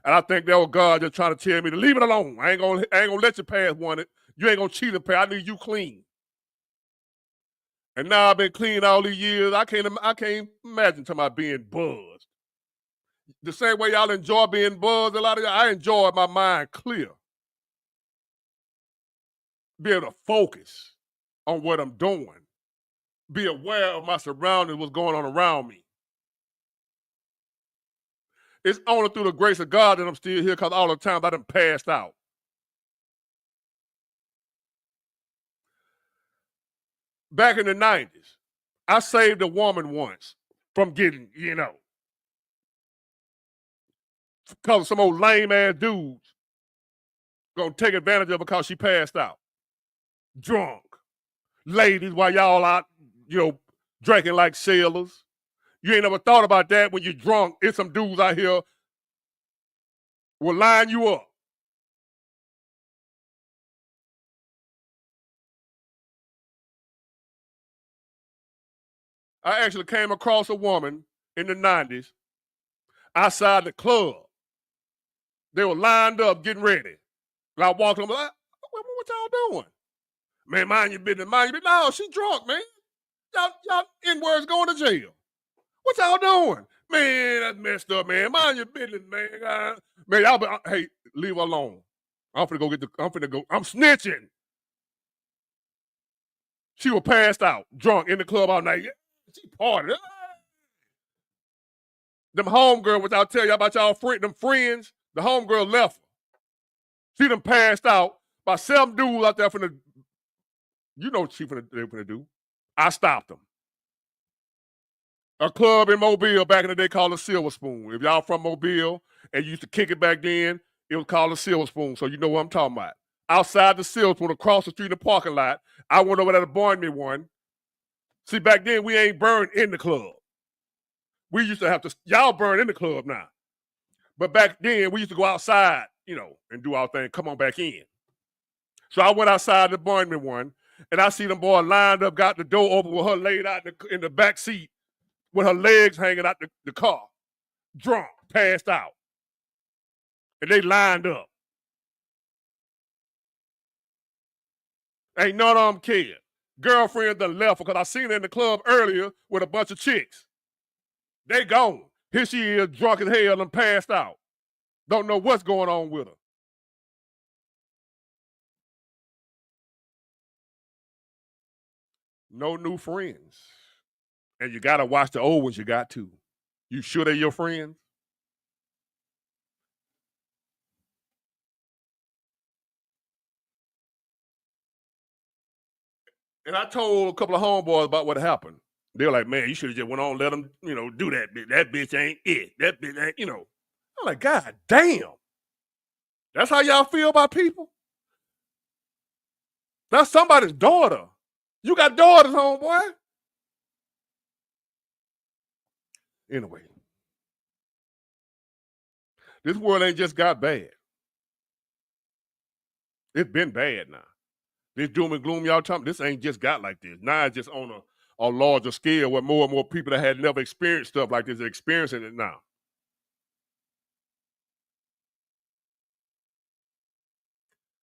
And I think that was God just trying to tell me to leave it alone. I ain't gonna let you pass one. You ain't gonna cheat and pass. I need you clean. And now I've been clean all these years. I can't imagine talking about being buzzed. The same way y'all enjoy being buzzed, a lot of y'all, I enjoy my mind clear. Be able to focus on what I'm doing. Be aware of my surroundings, what's going on around me. It's only through the grace of God that I'm still here, because all the times I done passed out. Back in the 90s, I saved a woman once from getting, because some old lame ass dudes gonna take advantage of her because she passed out. Drunk. Ladies, while y'all out, drinking like sailors. You ain't never thought about that when you're drunk. It's some dudes out here will line you up. I actually came across a woman in the 90s outside the club. They were lined up getting ready. And I walked on, like, what y'all doing? Man, mind your business, mind your business. No, she drunk, man. Y'all N-words going to jail. What y'all doing? Man, that's messed up, man. Mind your business, man. Man, hey, leave her alone. I'm snitching. She was passed out, drunk, in the club all night. She partied. Them homegirl, which I'll tell you about them friends, the homegirl left her. She done passed out by some dudes out there finna, they finna do. I stopped them. A club in Mobile back in the day called a Silver Spoon. If y'all from Mobile and you used to kick it back then, it was called a Silver Spoon, so you know what I'm talking about. Outside the Silver Spoon, across the street in the parking lot, I went over there to burn me one. See, back then, we ain't burned in the club. We used to have to, y'all burn in the club now. But back then, we used to go outside, and do our thing, come on back in. So I went outside the appointment one, and I see them boys lined up, got the door open with her laid out in the back seat with her legs hanging out the car, drunk, passed out. And they lined up. Ain't none of them cared. Girlfriend done left because I seen her in the club earlier with a bunch of chicks. They gone. Here she is, drunk as hell and passed out. Don't know what's going on with her. No new friends. And you got to watch the old ones you got to. You sure they're your friends? And I told a couple of homeboys about what happened. They're like, man, you should have just went on and let them, do that. That bitch ain't it. That bitch ain't, I'm like, God damn. That's how y'all feel about people? That's somebody's daughter. You got daughters, homeboy. Anyway, this world ain't just got bad. It's been bad now. This doom and gloom y'all talking, this ain't just got like this. Now it's just on a larger scale where more and more people that had never experienced stuff like this are experiencing it now.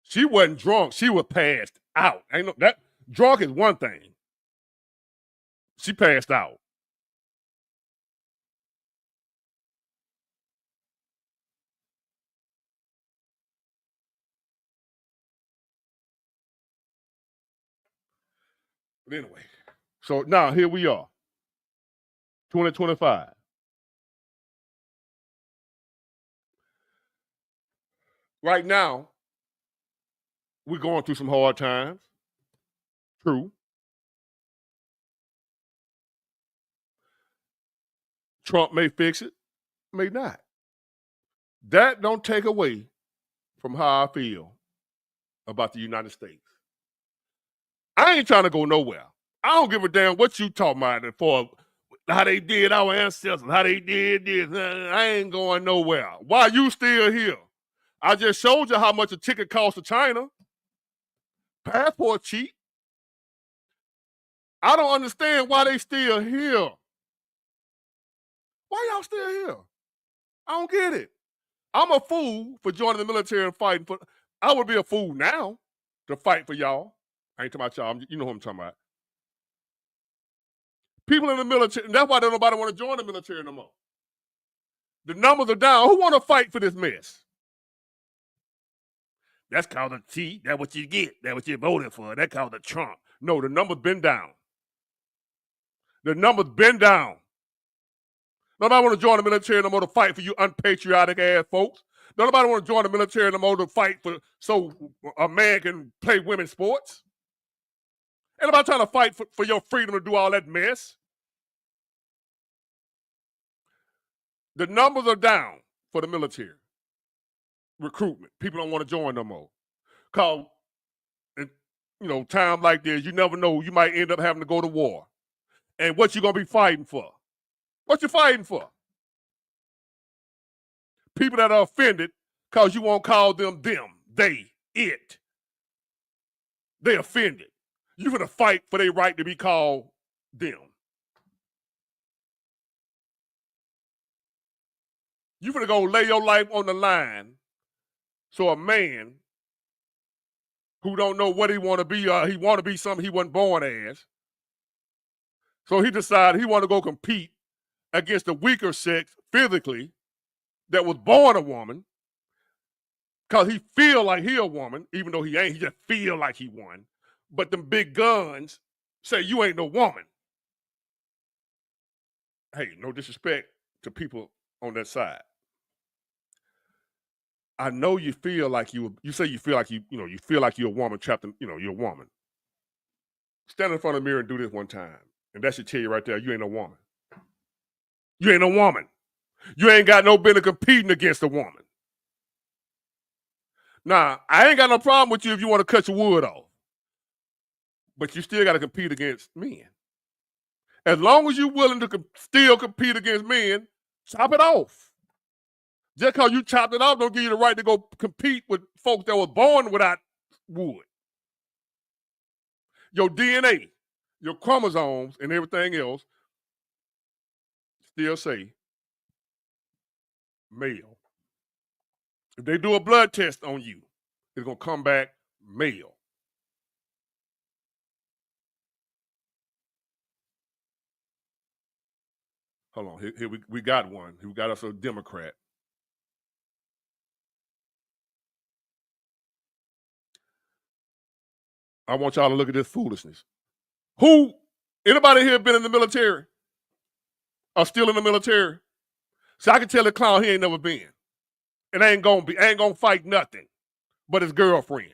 She wasn't drunk. She was passed out. Ain't no that drunk is one thing. She passed out. But anyway, so now here we are, 2025. Right now, we're going through some hard times. True. Trump may fix it, may not. That don't take away from how I feel about the United States. I ain't trying to go nowhere. I don't give a damn what you talking about for how they did our ancestors, how they did this. I ain't going nowhere. Why you still here? I just showed you how much a ticket costs to China. Passport cheap. I don't understand why they still here. Why y'all still here? I don't get it. I'm a fool for joining the military and fighting for. I would be a fool now to fight for y'all. I ain't talking about y'all. You know who I'm talking about. People in the military, and that's why don't nobody want to join the military no more. The numbers are down. Who want to fight for this mess? That's called a T. That's what you get. That's what you voted for. That's called a Trump. No, the numbers been down. The numbers been down. Nobody want to join the military no more to fight for you unpatriotic ass folks. Nobody want to join the military no more to fight for so a man can play women's sports. Ain't nobody trying to fight for your freedom to do all that mess. The numbers are down for the military recruitment. People don't want to join no more. Cause time like this, you never know. You might end up having to go to war. And what you gonna be fighting for? What you fighting for? People that are offended because you won't call them, they, it. They offended. You gonna fight for their right to be called them. You gonna go lay your life on the line so a man who don't know what he want to be, he want to be something he wasn't born as. So he decided he want to go compete against the weaker sex physically that was born a woman because he feel like he a woman, even though he ain't. He just feel like he won. But them big guns say you ain't no woman. Hey, no disrespect to people on that side. I know you feel like you say you feel like you feel like you're a woman trapped in, you're a woman. Stand in front of the mirror and do this one time. And that should tell you right there, you ain't a woman. You ain't a woman. You ain't got no business competing against a woman. Nah, I ain't got no problem with you if you want to cut your wood off. But you still got to compete against men. As long as you're willing to still compete against men, chop it off. Just because you chopped it off don't give you the right to go compete with folks that were born without wood. Your DNA, your chromosomes, and everything else still say male. If they do a blood test on you, it's going to come back male. Hold on. Here we got one. We got us a Democrat. I want y'all to look at this foolishness. Anybody here been in the military? Or still in the military? So I can tell the clown he ain't never been. And ain't gonna fight nothing but his girlfriend.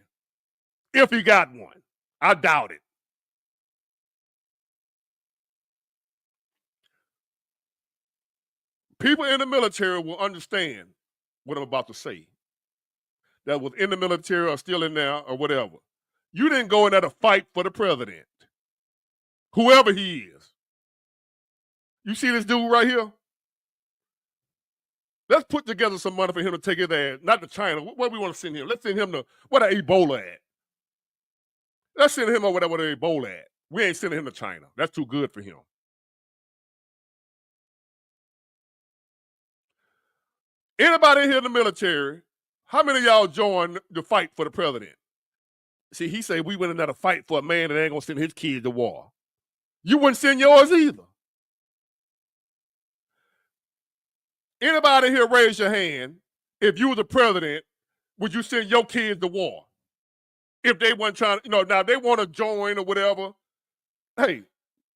If he got one. I doubt it. People in the military will understand what I'm about to say. That was in the military or still in there or whatever. You didn't go in there to fight for the president. Whoever he is. You see this dude right here? Let's put together some money for him to take his ass, not to China. Where we want to send him? Let's send him to where the Ebola at. Let's send him over there where the Ebola at. We ain't sending him to China. That's too good for him. Anybody here in the military, how many of y'all joined the fight for the president? See, he said we went in there to fight for a man that ain't gonna send his kids to war. You wouldn't send yours either. Anybody here raise your hand? If you were the president, would you send your kids to war? If they weren't trying to, now they want to join or whatever, hey,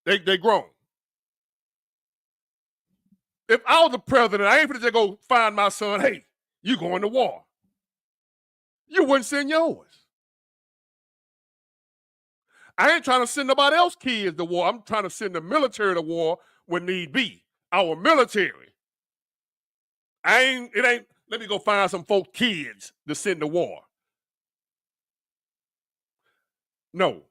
they grown. If I was the president, I ain't gonna just go find my son, hey, you going to war. You wouldn't send yours. I ain't trying to send nobody else's kids to war. I'm trying to send the military to war when need be. Our military. Let me go find some folks' kids to send to war. No.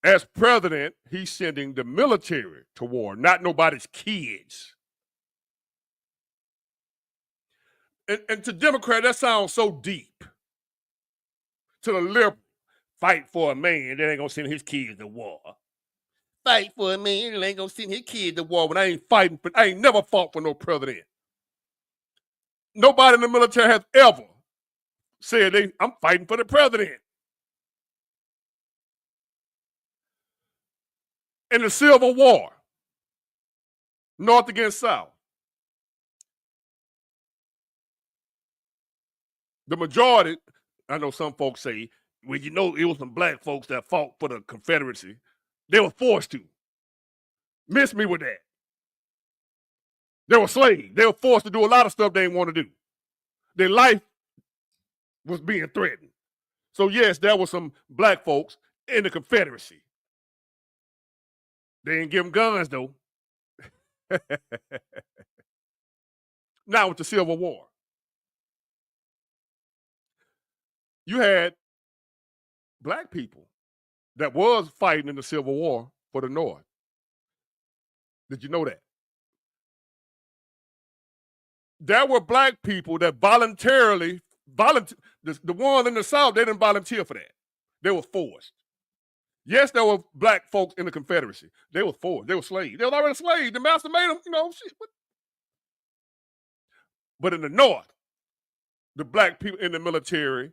As president, he's sending the military to war, not nobody's kids. And to Democrat, that sounds so deep. To the liberal, fight for a man that ain't gonna send his kids to war. Fight for a man that ain't gonna send his kids to war when I ain't never fought for no president. Nobody in the military has ever said I'm fighting for the president. In the Civil War, North against South, the majority, I know some folks say, well, it was some black folks that fought for the Confederacy. They were forced to. Miss me with that. They were slaves. They were forced to do a lot of stuff they didn't want to do. Their life was being threatened. So yes, there were some black folks in the Confederacy. They didn't give them guns though. Now with the Civil War, you had black people that was fighting in the Civil War for the North. Did you know that? There were black people that voluntarily, the ones in the South, they didn't volunteer for that. They were forced. Yes, there were black folks in the Confederacy. They were forced. They were slaves. They were already slaves. The master made them, shit. But in the North, the black people in the military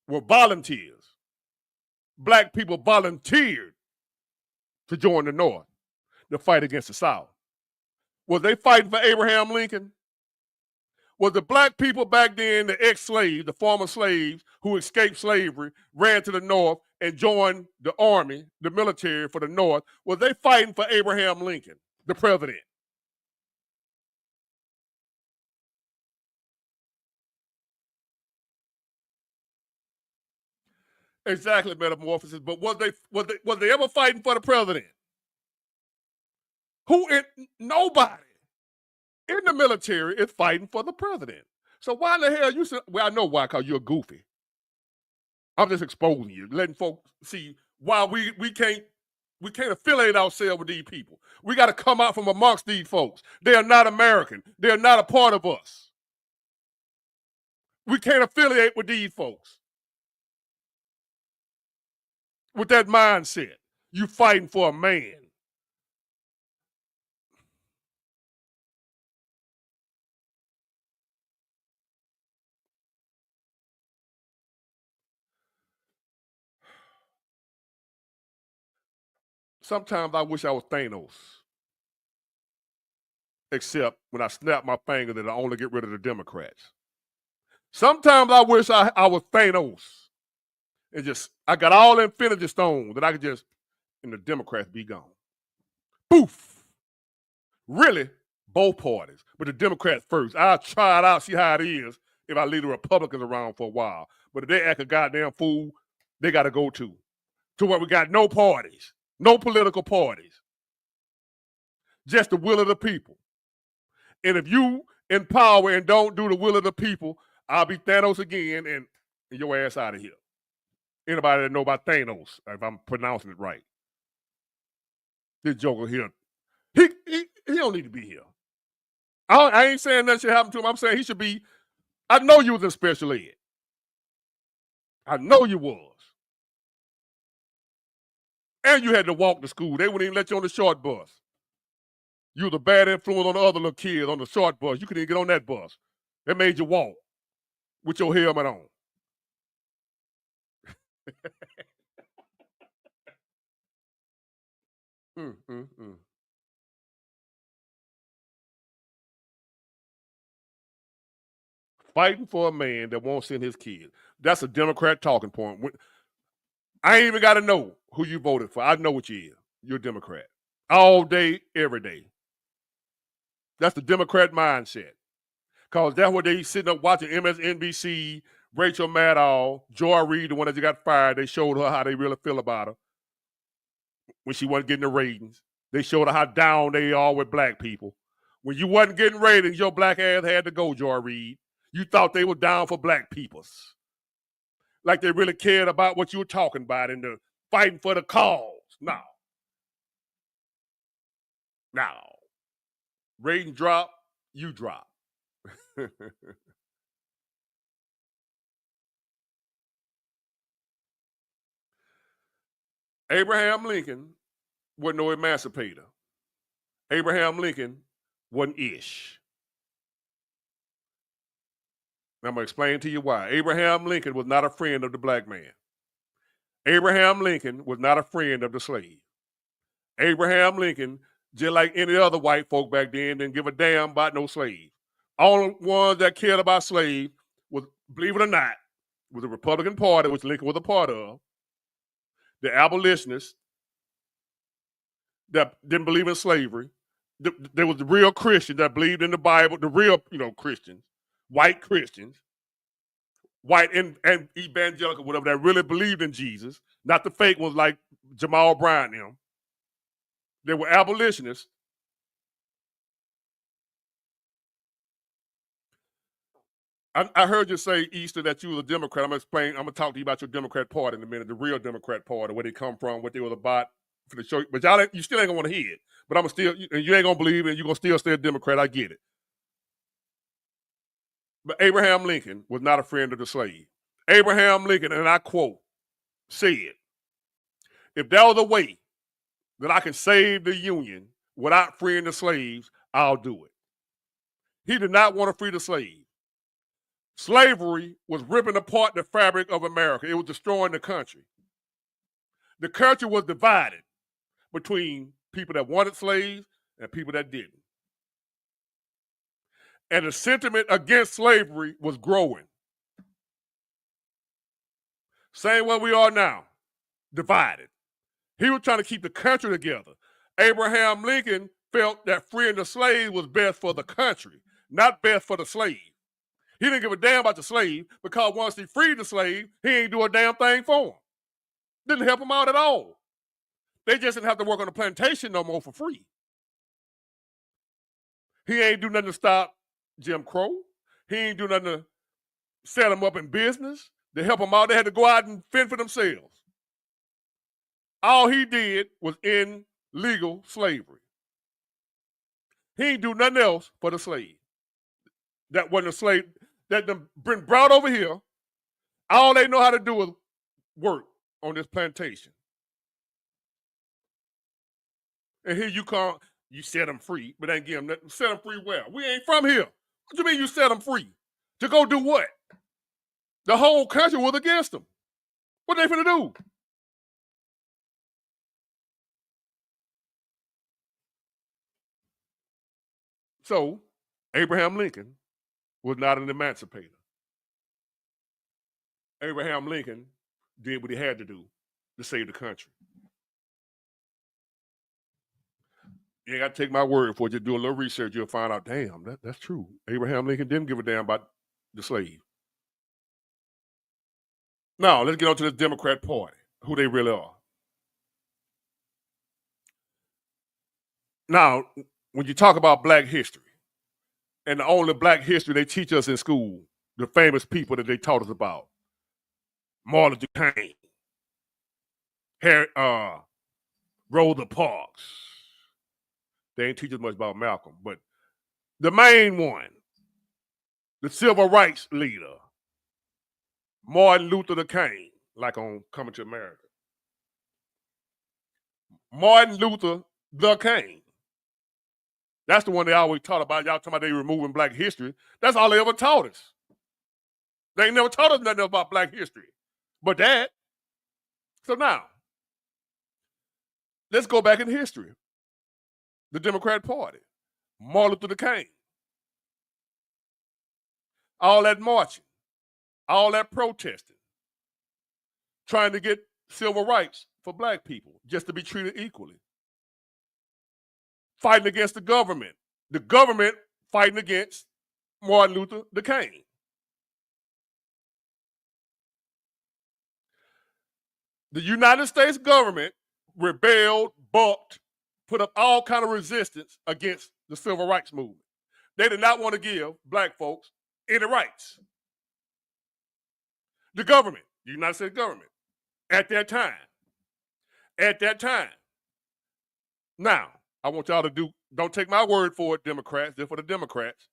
were volunteers. Black people volunteered to join the North to fight against the South. Was they fighting for Abraham Lincoln? Was the black people back then, the ex-slaves, the former slaves who escaped slavery, ran to the North and joined the army, the military for the North, was they fighting for Abraham Lincoln, the president? Exactly, metamorphosis. But was they ever fighting for the president? Nobody in the military is fighting for the president. So why in the hell you? Well, I know why, because you're goofy. I'm just exposing you, letting folks see why we can't affiliate ourselves with these people. We got to come out from amongst these folks. They are not American. They are not a part of us. We can't affiliate with these folks with that mindset. You fighting for a man. Sometimes I wish I was Thanos. Except when I snap my finger that I only get rid of the Democrats. Sometimes I wish I was Thanos. And just, I got all the Infinity Stones that I could just, and the Democrats be gone. Poof. Really, both parties. But the Democrats first. I'll try it out, see how it is if I leave the Republicans around for a while. But if they act a goddamn fool, they got to go too. To where we got no parties, no political parties, just the will of the people. And if you in power and don't do the will of the people, I'll be Thanos again and your ass out of here. Anybody that know about Thanos, if I'm pronouncing it right. This joker here, he don't need to be here. I ain't saying nothing should happen to him. I'm saying he should be. I know you was in special ed. I know you was. And you had to walk to school. They wouldn't even let you on the short bus. You was a bad influence on the other little kids on the short bus. You couldn't even get on that bus. They made you walk with your helmet on. Fighting for a man that won't send his kids. That's a Democrat talking point. I ain't even got to know who you voted for. I know what you is. You're a Democrat. All day, every day. That's the Democrat mindset. Because that's what they sitting up watching MSNBC, Rachel Maddow, Joy Reid, the one that just got fired. They showed her how they really feel about her when she wasn't getting the ratings. They showed her how down they are with black people. When you wasn't getting ratings, your black ass had to go, Joy Reid. You thought they were down for black peoples. Like they really cared about what you were talking about and the fighting for the cause. No. Rating drop, you drop. Abraham Lincoln wasn't no emancipator. Abraham Lincoln wasn't ish. I'm going to explain to you why. Abraham Lincoln was not a friend of the black man. Abraham Lincoln was not a friend of the slave. Abraham Lincoln, just like any other white folk back then, didn't give a damn about no slave. Only ones that cared about slaves was, believe it or not, was the Republican Party, which Lincoln was a part of, the abolitionists that didn't believe in slavery. There was the real Christians that believed in the Bible, the real, Christians, white Christians, white and evangelical, whatever, that really believed in Jesus, not the fake ones like Jamal Bryant and them. They were abolitionists. I heard you say, Easter, that you was a Democrat. I'm going to talk to you about your Democrat Party in a minute, the real Democrat Party, where they come from, what they was about for the show. But you still ain't going to want to hear it. But I'm still, you ain't going to believe it, and you're going to still stay a Democrat. I get it. But Abraham Lincoln was not a friend of the slave. Abraham Lincoln, and I quote, said, if there was a way that I can save the Union without freeing the slaves, I'll do it. He did not want to free the slaves. Slavery was ripping apart the fabric of America. It was destroying the country. The country was divided between people that wanted slaves and people that didn't. And the sentiment against slavery was growing. Same way we are now, divided. He was trying to keep the country together. Abraham Lincoln felt that freeing the slave was best for the country, not best for the slave. He didn't give a damn about the slave because once he freed the slave, he ain't do a damn thing for him. Didn't help him out at all. They just didn't have to work on the plantation no more for free. He ain't do nothing to stop Jim Crow. He ain't do nothing to set them up in business, to help them out. They had to go out and fend for themselves. All he did was end legal slavery. He ain't do nothing else for the slave. That wasn't a slave. that them been brought over here. All they know how to do is work on this plantation. And here you come, you set them free, but ain't give them nothing. Set them free where? We ain't from here. What you mean you set them free? To go do what? The whole country was against them. What they finna do? So, Abraham Lincoln was not an emancipator. Abraham Lincoln did what he had to do to save the country. You ain't got to take my word for it. Just do a little research. You'll find out, damn, that's true. Abraham Lincoln didn't give a damn about the slave. Now, let's get on to the Democrat Party, who they really are. Now, when you talk about black history, and the only black history they teach us in school, the famous people that they taught us about, Martin Luther King, Rosa Parks. They ain't teach us much about Malcolm, but the main one, the civil rights leader, Martin Luther King, like on Coming to America. Martin Luther the King. That's the one they always taught about. Y'all talking about they removing black history. That's all they ever taught us. They ain't never taught us nothing about black history. But that. So now, let's go back in history. The Democrat Party. Martin Luther King. All that marching. All that protesting. Trying to get civil rights for black people, just to be treated equally. Fighting against the government fighting against Martin Luther the King. The United States government rebelled, bucked, put up all kind of resistance against the civil rights movement. They did not want to give black folks any rights. The government, the United States government, at that time. Now, I want y'all to don't take my word for it, Democrats, just for the Democrats.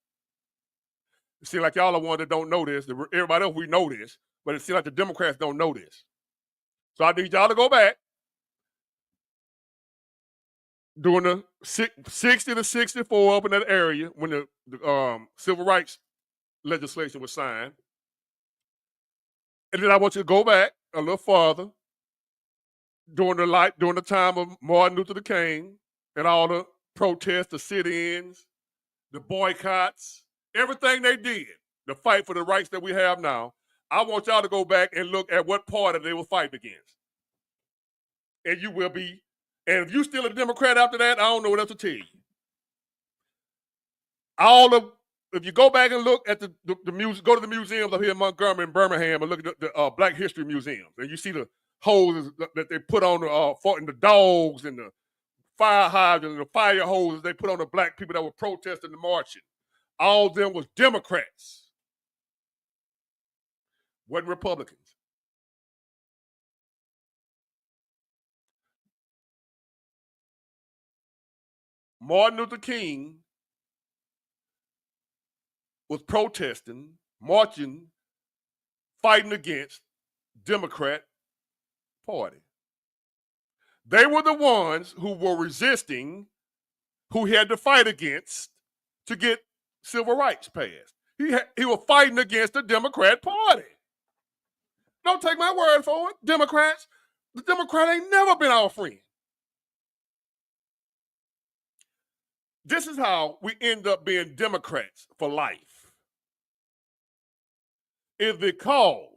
It seems like y'all are one that don't know this. Everybody else, we know this, but it seems like the Democrats don't know this. So I need y'all to go back during the 60 to 64 up in that area when the civil rights legislation was signed. And then I want you to go back a little farther during the time of Martin Luther King and all the protests, the sit-ins, the boycotts, everything they did to fight for the rights that we have now. I want y'all to go back and look at what party they were fighting against. And you will be, and if you still a Democrat after that, I don't know what else to tell you. If you go back and look at the go to the museums up here in Montgomery and Birmingham and look at the Black History museums, and you see the hoses that they put on the dogs and the fire hydrants and the fire hoses they put on the black people that were protesting and marching. All of them was Democrats, wasn't Republicans. Martin Luther King was protesting, marching, fighting against Democrat Party. They were the ones who were resisting, who he had to fight against to get civil rights passed. He was fighting against the Democrat Party. Don't take my word for it, Democrats. The Democrat ain't never been our friend. This is how we end up being Democrats for life. It's because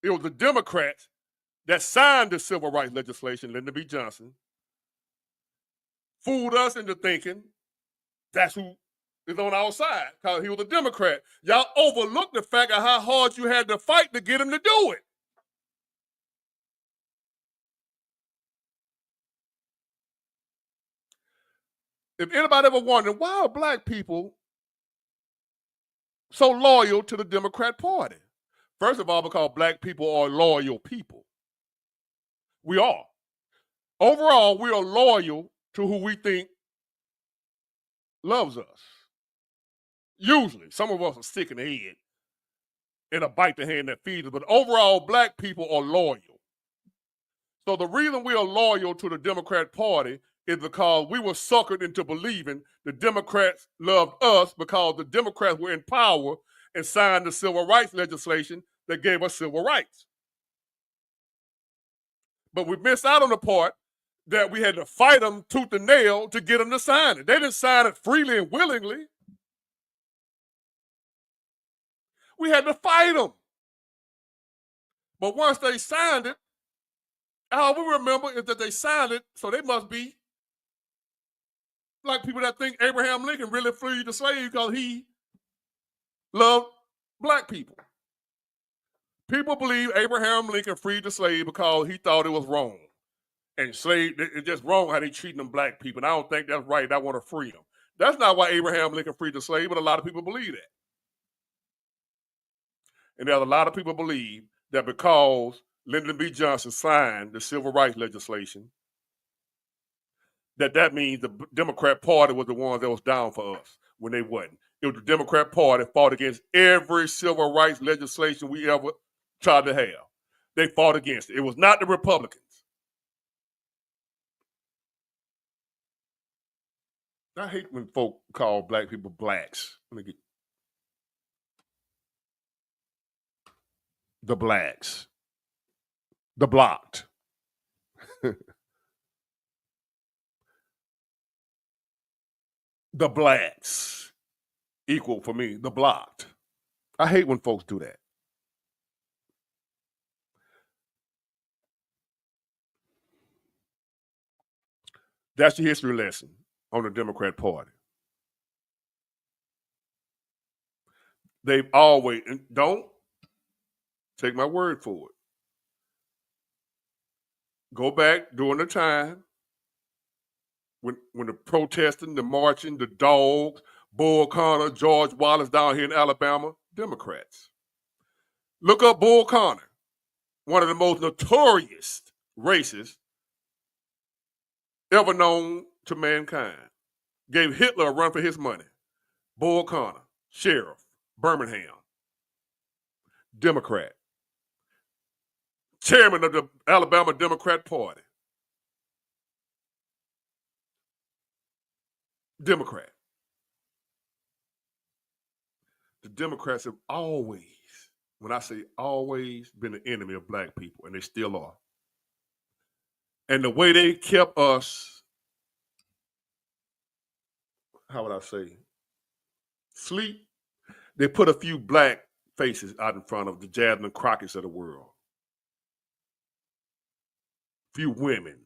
it was the Democrats that signed the civil rights legislation, Lyndon B. Johnson, fooled us into thinking that's who is on our side because he was a Democrat. Y'all overlooked the fact of how hard you had to fight to get him to do it. If anybody ever wondered, why are black people so loyal to the Democrat Party? First of all, because black people are loyal people. We are. Overall, we are loyal to who we think loves us. Usually. Some of us are sick in the head. and a bite the hand that feeds us. But overall, black people are loyal. So the reason we are loyal to the Democrat Party is because we were suckered into believing the Democrats loved us because the Democrats were in power and signed the civil rights legislation that gave us civil rights. But we missed out on the part that we had to fight them tooth and nail to get them to sign it. They didn't sign it freely and willingly. We had to fight them. But once they signed it, all we remember is that they signed it, so they must be like people that think Abraham Lincoln really freed the slaves because he loved black people. People believe Abraham Lincoln freed the slave because he thought it was wrong. And slave, it's just wrong how they treating them black people. And I don't think that's right. I want to free them. That's not why Abraham Lincoln freed the slave, but a lot of people believe that. And there's a lot of people believe that because Lyndon B. Johnson signed the civil rights legislation, that means the Democrat Party was the ones that was down for us when they wasn't. It was the Democrat Party fought against every civil rights legislation we ever tried to have. They fought against it. It was not the Republicans. I hate when folk call black people blacks. Let me get the blacks, the blocked. The blacks equal for me, the blocked. I hate when folks do that. That's your history lesson on the Democrat Party. They've always, and don't take my word for it. Go back during the time when the protesting, the marching, the dogs, Bull Connor, George Wallace down here in Alabama, Democrats. Look up Bull Connor, one of the most notorious racists ever known to mankind. Gave Hitler a run for his money. Bull Connor, sheriff, Birmingham, Democrat. Chairman of the Alabama Democrat Party. Democrat. The Democrats have always, when I say always, been the enemy of black people, and they still are. And the way they kept us, how would I say, sleep, they put a few black faces out in front of the Jasmine Crockett's of the world. Few women,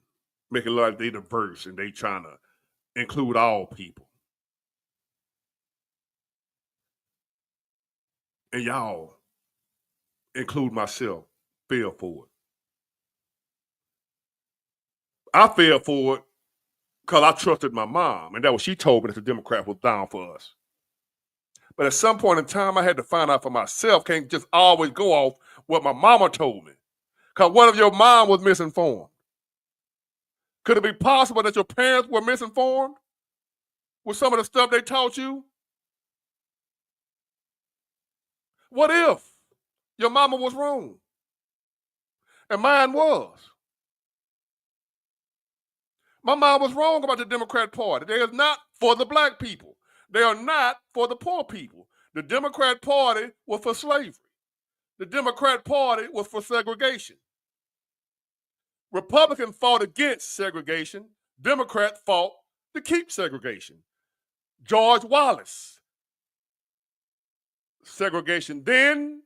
make it look like they diverse and they trying to include all people. And y'all, include myself, fell for it. I fell for it because I trusted my mom, and that was she told me that the Democrat was down for us. But at some point in time, I had to find out for myself. Can't just always go off what my mama told me. Because what if your mom was misinformed? Could it be possible that your parents were misinformed with some of the stuff they taught you? What if your mama was wrong? And mine was. My mom was wrong about the Democrat Party. They are not for the black people. They are not for the poor people. The Democrat Party was for slavery. The Democrat Party was for segregation. Republicans fought against segregation. Democrats fought to keep segregation. George Wallace. Segregation then,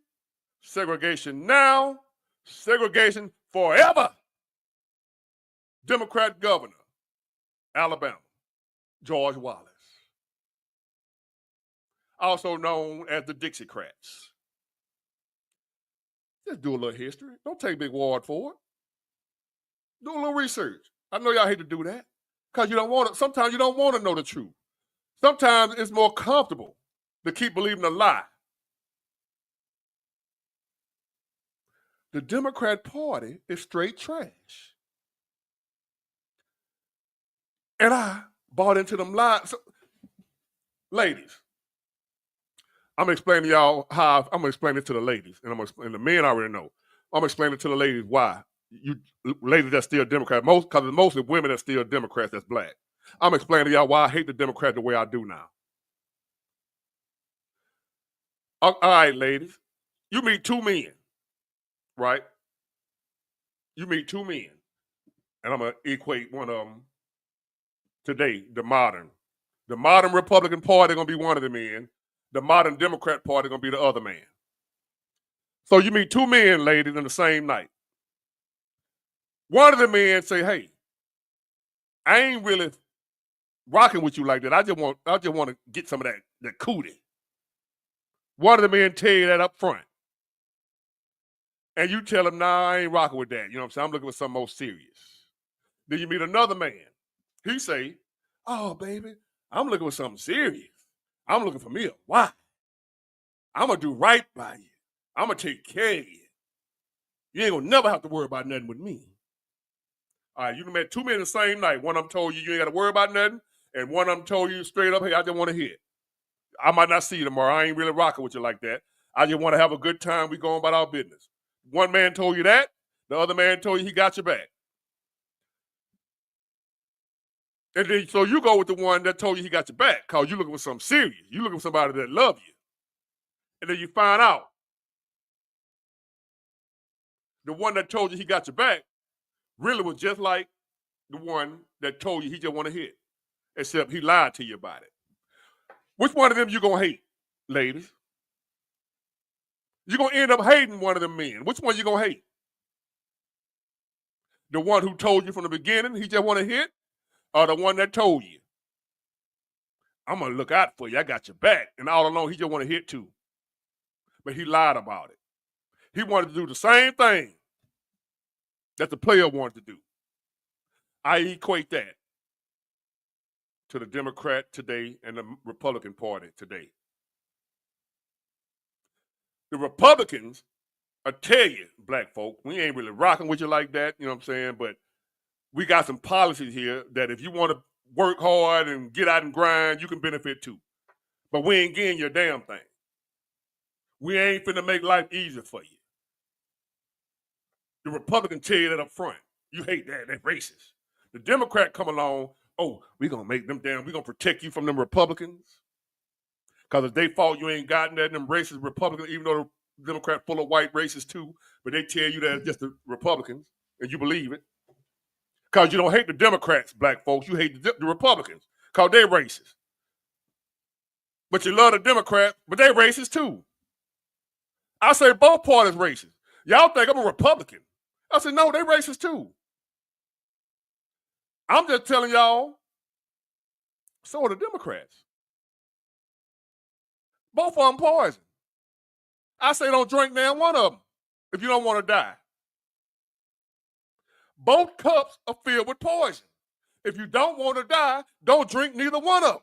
segregation now, segregation forever. Democrat governor, Alabama, George Wallace. Also known as the Dixiecrats. Just do a little history. Don't take big word for it. Do a little research. I know y'all hate to do that because you don't want to. Sometimes you don't want to know the truth. Sometimes it's more comfortable to keep believing a lie. The Democrat Party is straight trash. And I bought into them lies. So, ladies, I'm gonna explain to y'all how I'm gonna explain it to the ladies, and I'm gonna explain the men already know. I'm gonna explain it to the ladies why you ladies that's still Democrats, because it's mostly women that's still Democrats that's black. I'm explaining to y'all why I hate the Democrats the way I do now. All right, ladies, you meet two men, right? You meet two men, and I'm gonna equate one of them today, the modern. The modern Republican Party gonna be one of the men. The modern Democrat Party gonna be the other man. So you meet two men, ladies, in the same night. One of the men say, "Hey, I ain't really rocking with you like that. I just want to get some of that cootie." One of the men tell you that up front, and you tell him, "Nah, I ain't rocking with that. You know what I'm saying? I'm looking for something more serious." Then you meet another man. He say, "Oh, baby, I'm looking for something serious. I'm looking for me a wife. I'm gonna do right by you. I'm gonna take care of you. You ain't gonna never have to worry about nothing with me." All right, you met two men the same night. One of them told you ain't got to worry about nothing, and one of them told you straight up, "Hey, I just want to hit. I might not see you tomorrow. I ain't really rocking with you like that. I just want to have a good time. We going about our business." One man told you that. The other man told you he got your back. And then so you go with the one that told you he got your back because you looking for something serious. You looking for somebody that love you. And then you find out the one that told you he got your back really was just like the one that told you he just want to hit, except he lied to you about it. Which one of them you gonna hate, ladies? You're gonna end up hating one of them men. Which one you gonna hate? The one who told you from the beginning he just want to hit, or the one that told you, "I'm gonna look out for you. I got your back," and all along he just want to hit too, but he lied about it. He wanted to do the same thing that the player wanted to do. I equate that to the Democrat today and the Republican Party today. The Republicans, I tell you, black folk, we ain't really rocking with you like that, you know what I'm saying? But we got some policies here that if you want to work hard and get out and grind, you can benefit too. But we ain't getting your damn thing. We ain't finna make life easier for you. The Republican tell you that up front. You hate that, that's racist. The Democrat come along, "Oh, we gonna make them damn, we gonna protect you from them Republicans. Because if they fault you ain't gotten that, them racist Republicans, even though the Democrat full of white racists too, but they tell you that it's just the Republicans, and you believe it. Because you don't hate the Democrats, black folks, you hate the Republicans, because they're racist. But you love the Democrats, but they're racist too. I say both parties racist. Y'all think I'm a Republican. I said, no, they racist too. I'm just telling y'all, so are the Democrats. Both of them poison. I say don't drink damn one of them if you don't want to die. Both cups are filled with poison. If you don't want to die, don't drink neither one of them.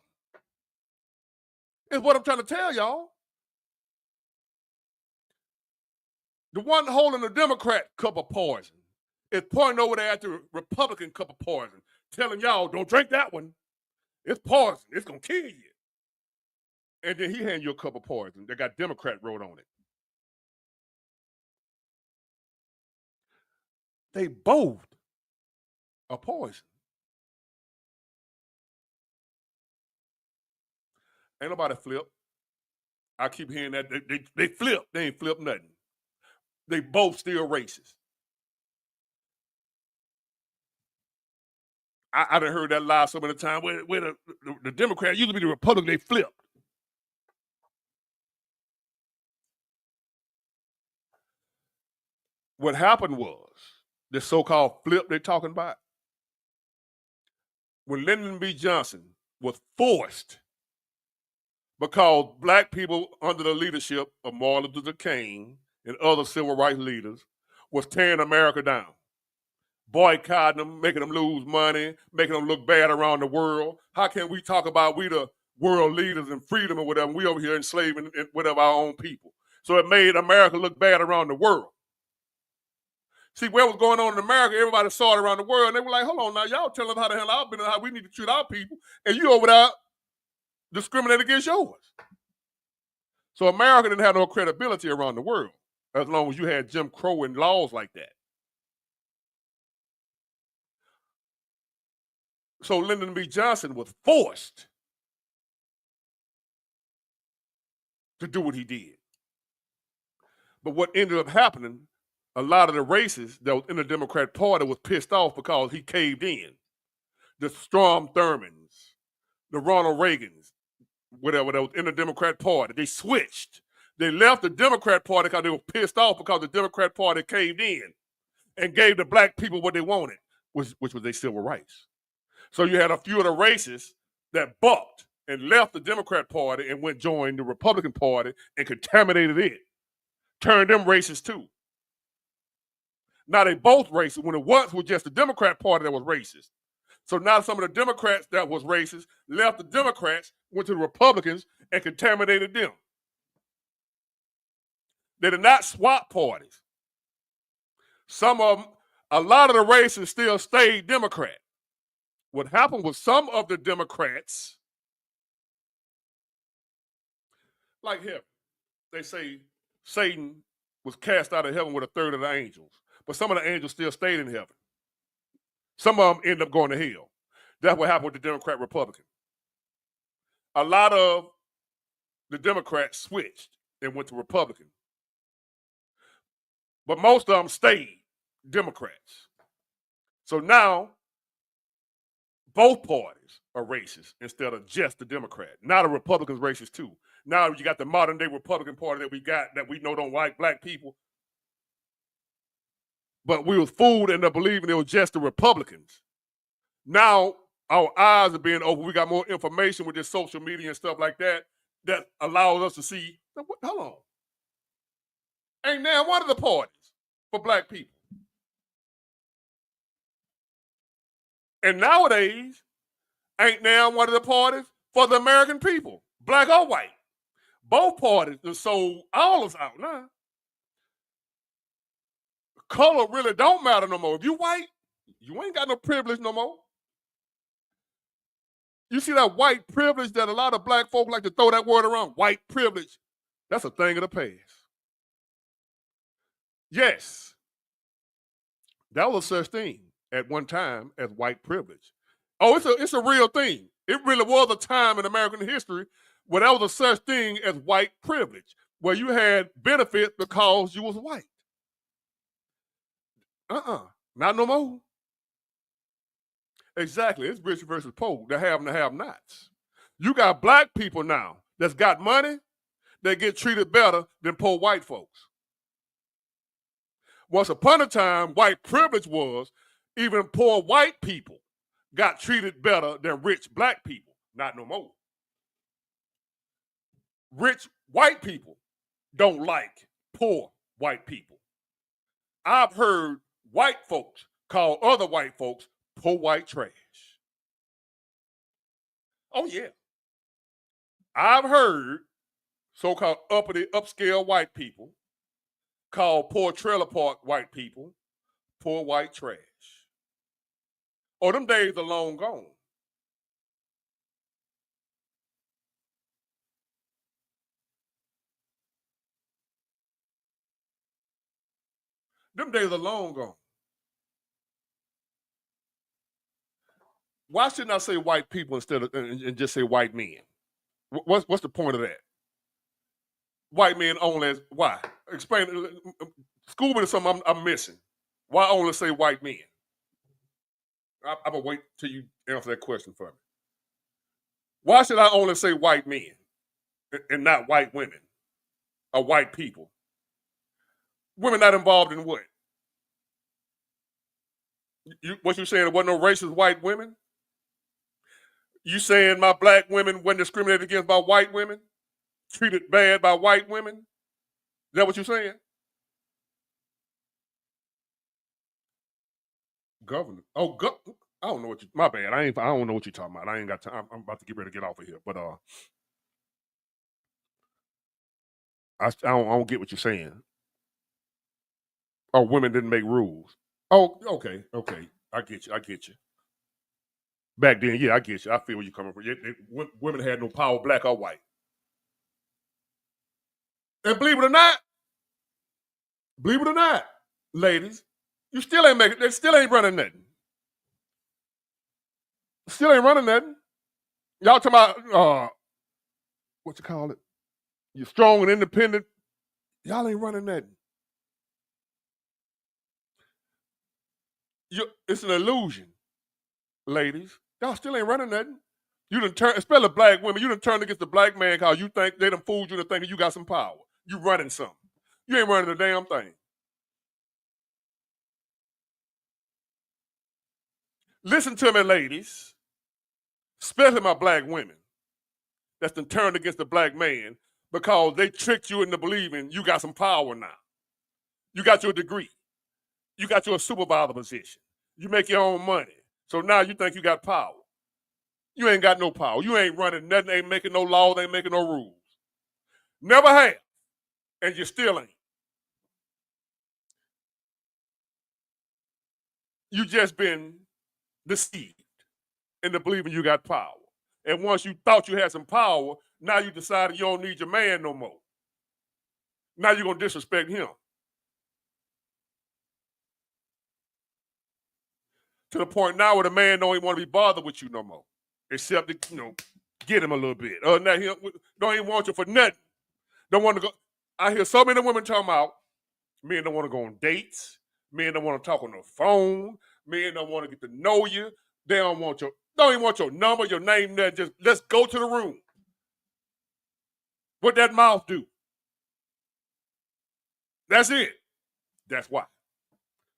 Is what I'm trying to tell y'all. The one holding the Democrat cup of poison is pointing over there at the Republican cup of poison, telling y'all, don't drink that one. It's poison. It's going to kill you. And then he hand you a cup of poison that got Democrat wrote on it. They both are poison. Ain't nobody flip. I keep hearing that. They flip. They ain't flip nothing. They both still racist. I done heard that lie so many times. Where the Democrat used to be the Republican, they flipped. What happened was, this so-called flip they're talking about, when Lyndon B. Johnson was forced because black people under the leadership of Martin Luther King and other civil rights leaders was tearing America down, boycotting them, making them lose money, making them look bad around the world. How can we talk about we the world leaders and freedom or whatever? We over here enslaving whatever our own people. So it made America look bad around the world. See, what was going on in America, everybody saw it around the world, and they were like, hold on now, y'all tell us how the hell our business, how we need to treat our people, and you over there discriminate against yours. So America didn't have no credibility around the world as long as you had Jim Crow and laws like that. So Lyndon B. Johnson was forced to do what he did. But what ended up happening, a lot of the racists that was in the Democrat Party was pissed off because he caved in. The Strom Thurmonds, the Ronald Reagans, whatever, that was in the Democrat Party, they switched. They left the Democrat Party because they were pissed off because the Democrat Party caved in and gave the black people what they wanted, which was their civil rights. So you had a few of the racists that bucked and left the Democrat Party and went join the Republican Party and contaminated it. Turned them racist too. Now they both racist when it once was just the Democrat Party that was racist. So now some of the Democrats that was racist left the Democrats, went to the Republicans, and contaminated them. They did not swap parties. Some of them, a lot of the racists still stayed Democrat. What happened was some of the Democrats, like him, they say Satan was cast out of heaven with a third of the angels, but some of the angels still stayed in heaven. Some of them end up going to hell. That's what happened with the Democrat Republican. A lot of the Democrats switched and went to Republican, but most of them stayed Democrats. So now both parties are racist instead of just the Democrat. Now the Republicans racist too. Now you got the modern day Republican Party that we got that we know don't like black people. But we was fooled into believing it was just the Republicans. Now our eyes are being open. We got more information with this social media and stuff like that that allows us to see, hold on. Ain't now one of the parties for black people. And nowadays, ain't now one of the parties for the American people, black or white. Both parties have sold all of us out now. Color really don't matter no more. If you white, you ain't got no privilege no more. You see that white privilege that a lot of black folk like to throw that word around, white privilege, that's a thing of the past. Yes, that was such thing at one time as white privilege. Oh, it's a real thing. It really was a time in American history where there was a such thing as white privilege, where you had benefits because you was white. Not no more. Exactly, it's rich versus poor, the have and the have-nots. You got black people now that's got money, they get treated better than poor white folks. Once upon a time, white privilege was even poor white people got treated better than rich black people. Not no more. Rich white people don't like poor white people. I've heard white folks call other white folks poor white trash. Oh, yeah. I've heard so-called uppity, upscale white people call poor trailer park white people poor white trash. Oh, them days are long gone. Them days are long gone. Why shouldn't I say white people instead of and just say white men? What's the point of that? White men only as why? Explain. School me to something I'm missing. Why only say white men? I'm gonna wait till you answer that question for me. Why should I only say white men and not white women or white people? Women not involved in what? What you saying? There wasn't no racist white women? You saying my black women weren't discriminated against by white women? Treated bad by white women? Is that what you're saying? Governor. Oh, I don't know what you. My bad. I don't know what you're talking about. I ain't got time. I'm about to get ready to get off of here. But I don't get what you're saying. Oh, women didn't make rules. Oh, okay. I get you. Back then, yeah, I get you. I feel where you're coming from. Women had no power, black or white. And believe it or not, ladies, you still ain't making, they still ain't running nothing. Still ain't running nothing. Y'all talking about, what you call it? You're strong and independent. Y'all ain't running nothing. It's an illusion, ladies. Y'all still ain't running nothing. You done turn, especially black women, you done turned against the black man because you think they done fooled you into thinking you got some power. You running something. You ain't running a damn thing. Listen to me, ladies, especially my black women that's done turned against the black man because they tricked you into believing you got some power now. You got your degree. You got your supervisor position. You make your own money. So now you think you got power. You ain't got no power. You ain't running nothing, ain't making no laws, ain't making no rules. Never have. And you still ain't. You just been deceived into believing you got power. And once you thought you had some power, now you decided you don't need your man no more. Now you're going to disrespect him. To the point now where the man don't even want to be bothered with you no more. Except to, get him a little bit. Other than that, he don't even want you for nothing. Don't want to go. I hear so many women talking about men don't want to go on dates. Men don't want to talk on the phone. Men don't want to get to know you. They don't even want your number, your name, nothing. Just let's go to the room. What that mouth do? That's it. That's why.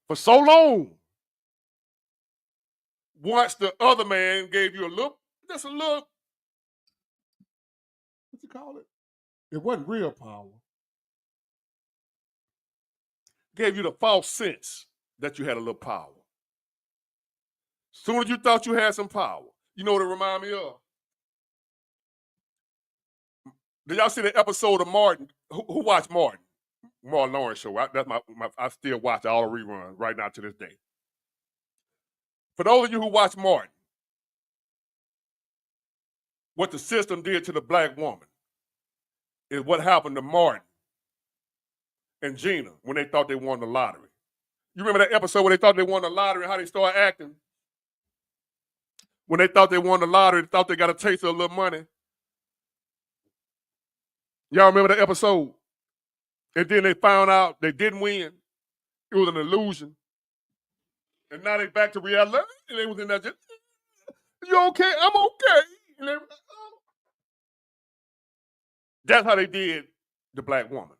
For so long, once the other man gave you just a little, what you call it? It wasn't real power. Gave you the false sense that you had a little power. Soon as you thought you had some power, you know what it remind me of? Did y'all see the episode of Martin? Who watched Martin? Martin Lawrence show. I still watch all the reruns right now to this day. For those of you who watch Martin, what the system did to the black woman is what happened to Martin and Gina when they thought they won the lottery. You remember that episode where they thought they won the lottery and how they started acting? When they thought they won the lottery, they thought they got a taste of a little money. Y'all remember that episode? And then they found out they didn't win. It was an illusion. And now they back to reality. And they was in that just, you okay? I'm okay. And they, That's how they did the black woman.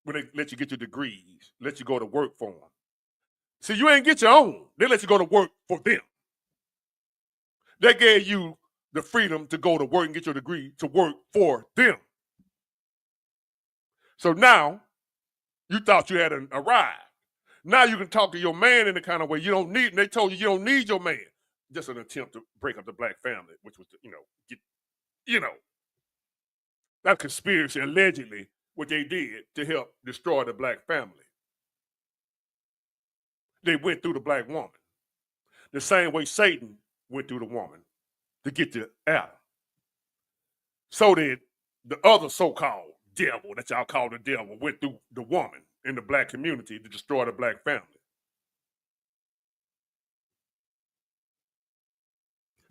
When they let you get your degrees, let you go to work for them. See, you ain't get your own. They let you go to work for them. They gave you the freedom to go to work and get your degree to work for them. So now, you thought you had arrived. Now you can talk to your man in the kind of way you don't need, and they told you don't need your man. Just an attempt to break up the black family, which was, that conspiracy, allegedly, what they did to help destroy the black family. They went through the black woman. The same way Satan went through the woman to get to Adam. So did the other so-called devil that y'all call the devil went through the woman in the black community to destroy the black family.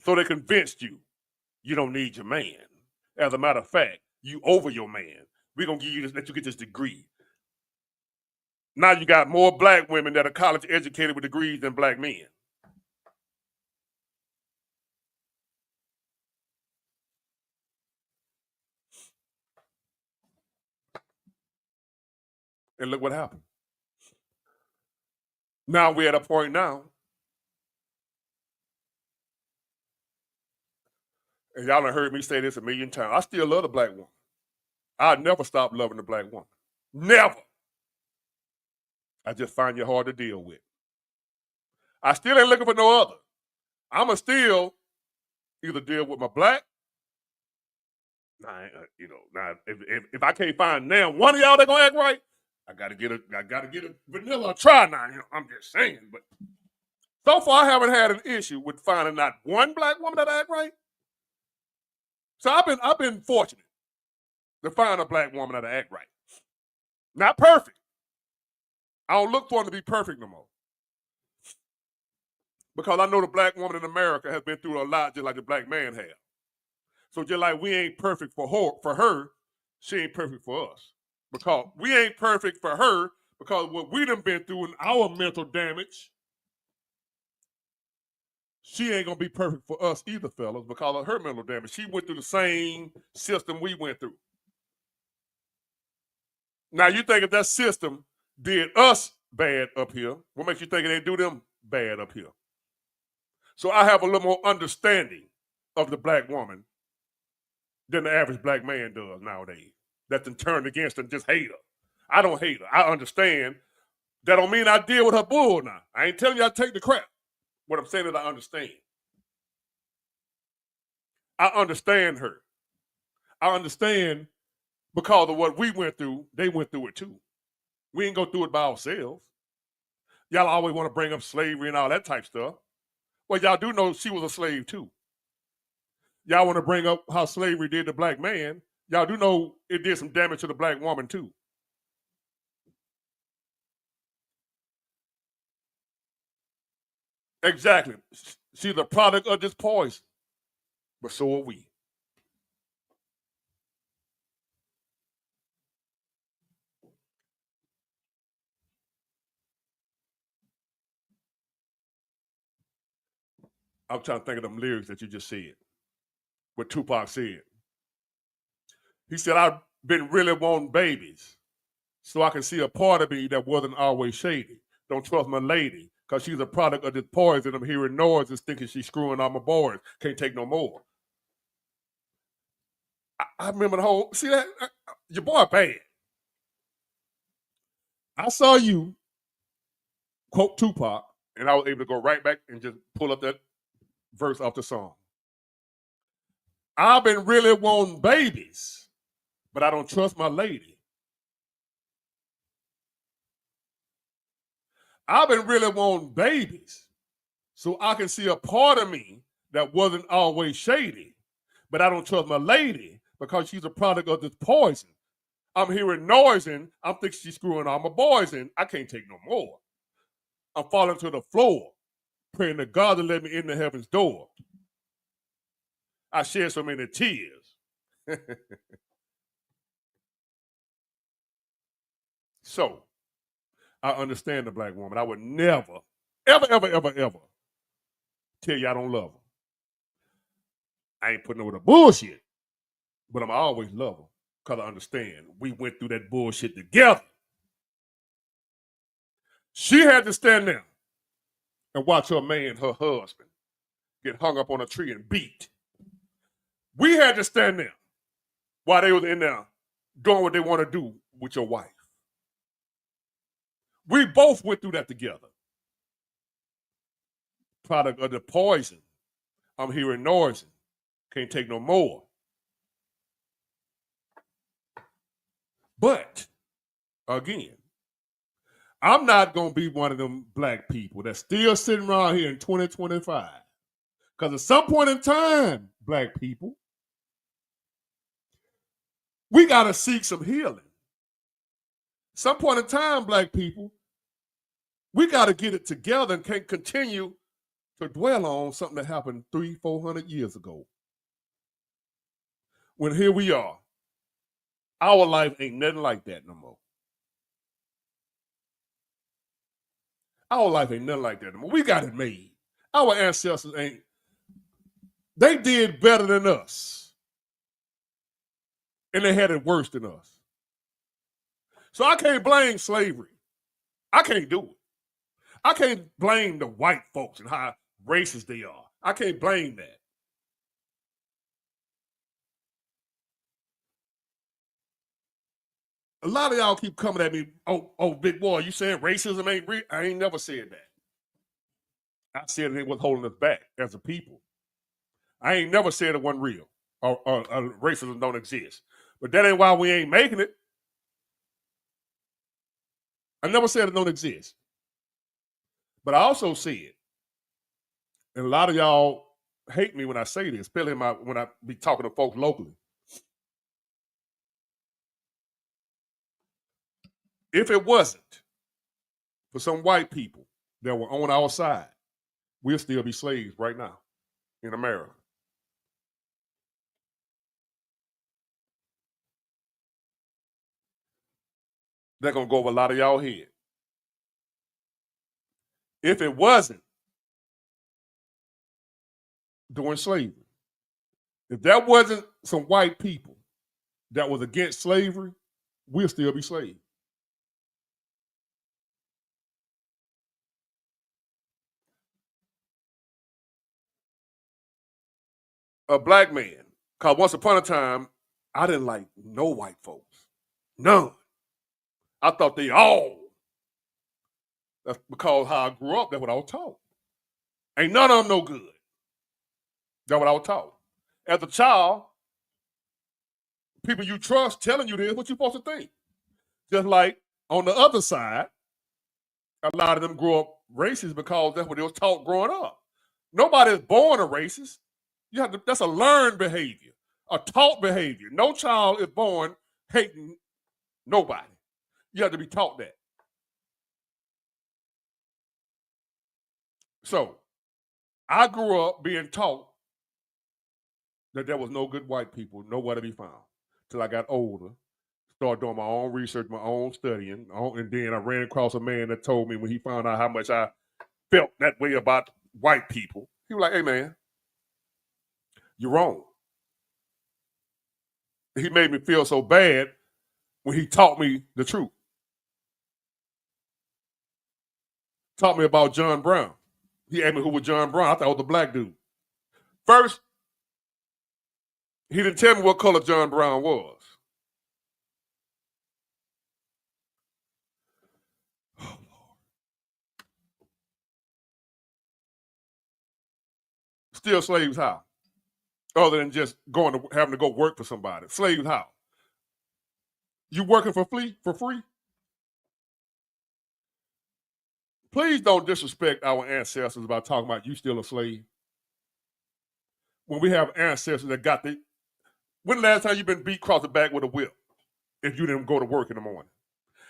So they convinced you don't need your man. As a matter of fact, you over your man. We're going to give you this, let you get this degree. Now you got more black women that are college educated with degrees than black men. And look what happened. Now we're at a point now, and y'all done heard me say this a million times. I still love the black woman. I'll never stop loving the black woman. Never. I just find you hard to deal with. I still ain't looking for no other. I'ma still either deal with my black. Now if I can't find now one of y'all that gonna act right, I gotta get a vanilla try now. I'm just saying, but so far I haven't had an issue with finding not one black woman that act right. So I've been fortunate to find a black woman that act right. Not perfect. I don't look for them to be perfect no more. Because I know the black woman in America has been through a lot just like the black man has. So just like we ain't perfect for her, she ain't perfect for us. Because we ain't perfect for her because what we done been through in our mental damage, she ain't gonna be perfect for us either, fellas, because of her mental damage. She went through the same system we went through. Now you think if that system did us bad up here, what makes you think it ain't do them bad up here? So I have a little more understanding of the black woman than the average black man does nowadays. That's turned against her and just hate her. I don't hate her. I understand. That don't mean I deal with her bull now. I ain't telling you I take the crap. What I'm saying is I understand. I understand her. I understand because of what we went through, they went through it too. We ain't go through it by ourselves. Y'all always want to bring up slavery and all that type stuff. Well, y'all do know she was a slave too. Y'all want to bring up how slavery did the black man. Y'all do know it did some damage to the black woman too. Exactly. She's a product of this poison. But so are we. I'm trying to think of them lyrics that you just said. What Tupac said. He said, I've been really wanting babies so I can see a part of me that wasn't always shady. Don't trust my lady because she's a product of this poison. I'm hearing noises thinking she's screwing all my boys. Can't take no more. I remember the whole, see that? Your boy bad. I saw you quote Tupac and I was able to go right back and just pull up that verse off the song. I've been really wanting babies, but I don't trust my lady. I've been really wanting babies so I can see a part of me that wasn't always shady, but I don't trust my lady because she's a product of this poison. I'm hearing noise and I'm thinking she's screwing all my boys in. I can't take no more. I'm falling to the floor, praying to God to let me in the heaven's door. I shed so many tears. So, I understand the black woman. I would never, ever tell you I don't love her. I ain't putting her with a bullshit, but I'm always love her because I understand we went through that bullshit together. She had to stand there and watch her man, her husband, get hung up on a tree and beat. We had to stand there while they was in there doing what they want to do with your wife. We both went through that together. Product of the poison. I'm hearing noise. Can't take no more. But, again, I'm not going to be one of them black people that's still sitting around here in 2025. Because at some point in time, black people, we got to seek some healing. Some point in time, black people, we got to get it together and can't continue to dwell on something that happened 300-400 years ago. When here we are, our life ain't nothing like that no more. Our life ain't nothing like that no more. We got it made. Our ancestors ain't. They did better than us. And they had it worse than us. So I can't blame slavery. I can't do it. I can't blame the white folks and how racist they are. I can't blame that. A lot of y'all keep coming at me, oh, big boy, you saying racism ain't real? I ain't never said that. I said it was holding us back as a people. I ain't never said it wasn't real or racism don't exist. But that ain't why we ain't making it. I never said it don't exist. But I also said, and a lot of y'all hate me when I say this, especially when I be talking to folks locally. If it wasn't for some white people that were on our side, we'll still be slaves right now in America. They're going to go over a lot of y'all head. If it wasn't during slavery, if that wasn't some white people that was against slavery, we'll still be slaves. A black man, because once upon a time, I didn't like no white folks. None. I thought they all. That's because how I grew up, that's what I was taught. Ain't none of them no good. That's what I was taught. As a child, people you trust telling you this, what you supposed to think. Just like on the other side, a lot of them grow up racist because that's what they was taught growing up. Nobody is born a racist. You have to, that's a learned behavior, a taught behavior. No child is born hating nobody. You have to be taught that. So I grew up being taught that there was no good white people, nowhere to be found. Till I got older, started doing my own research, my own studying, and then I ran across a man that told me when he found out how much I felt that way about white people. He was like, "Hey man, you're wrong." He made me feel so bad when he taught me the truth. Taught me about John Brown. He asked me who was John Brown. I thought it was a black dude. First, he didn't tell me what color John Brown was. Oh, Lord. Still slaves how? Other than just having to go work for somebody. Slaves how? You working for free? Please don't disrespect our ancestors by talking about you still a slave. When we have ancestors that got the. When the last time you been beat across the back with a whip? If you didn't go to work in the morning.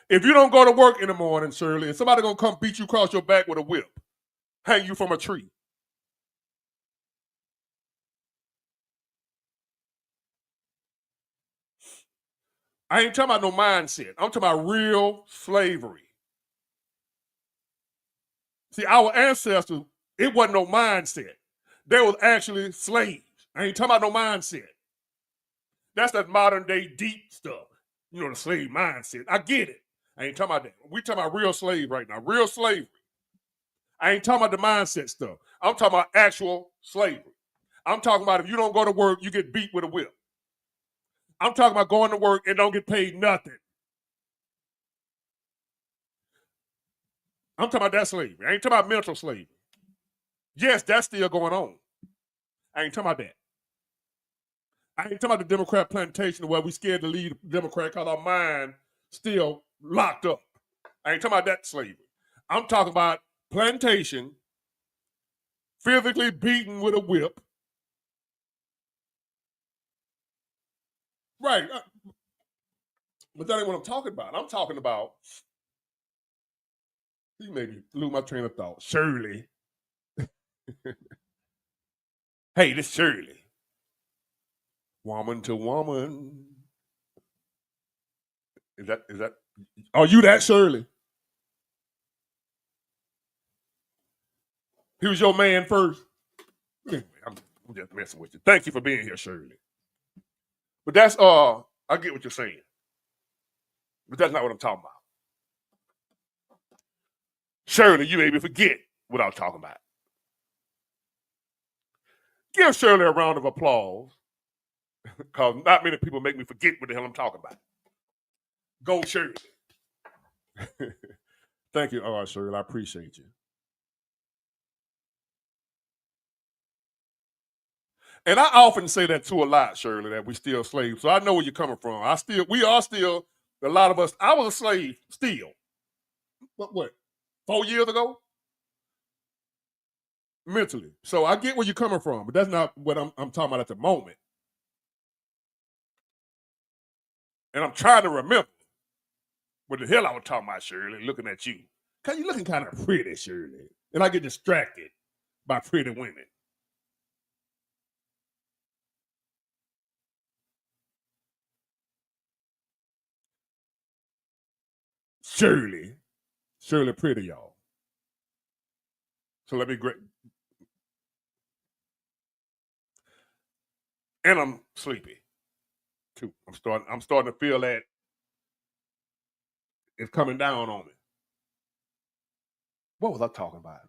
If you don't go to work in the morning, Shirley, and somebody gonna come beat you across your back with a whip, hang you from a tree. I ain't talking about no mindset. I'm talking about real slavery. See, our ancestors, it wasn't no mindset. They was actually slaves. I ain't talking about no mindset. That's that modern day deep stuff. You know, the slave mindset. I get it. I ain't talking about that. We talking about real slave right now. Real slavery. I ain't talking about the mindset stuff. I'm talking about actual slavery. I'm talking about if you don't go to work, you get beat with a whip. I'm talking about going to work and don't get paid nothing. I'm talking about that slavery. I ain't talking about mental slavery. Yes, that's still going on. I ain't talking about that. I ain't talking about the Democrat plantation where we scared to leave the Democrat because our mind still locked up. I ain't talking about that slavery. I'm talking about plantation, physically beaten with a whip. Right. But that ain't what I'm talking about. I'm talking about, you made me lose my train of thought. Shirley. Hey, this Shirley. Woman to woman. Is that, are you that Shirley? He was your man first. Anyway, I'm just messing with you. Thank you for being here, Shirley. But that's I get what you're saying. But that's not what I'm talking about. Shirley, you made me forget what I was talking about. Give Shirley a round of applause. Because not many people make me forget what the hell I'm talking about. Go Shirley. Thank you, Shirley. I appreciate you. And I often say that too a lot, Shirley, that we still slaves. So I know where you're coming from. We are still, a lot of us, I was a slave still. What 4 years ago? Mentally. So I get where you're coming from, but that's not what I'm talking about at the moment. And I'm trying to remember. What the hell I was talking about, Shirley, looking at you. Because you looking kind of pretty, Shirley. And I get distracted by pretty women. Shirley pretty, y'all. So let me great. And I'm sleepy too. I'm starting to feel that it's coming down on me. What was I talking about?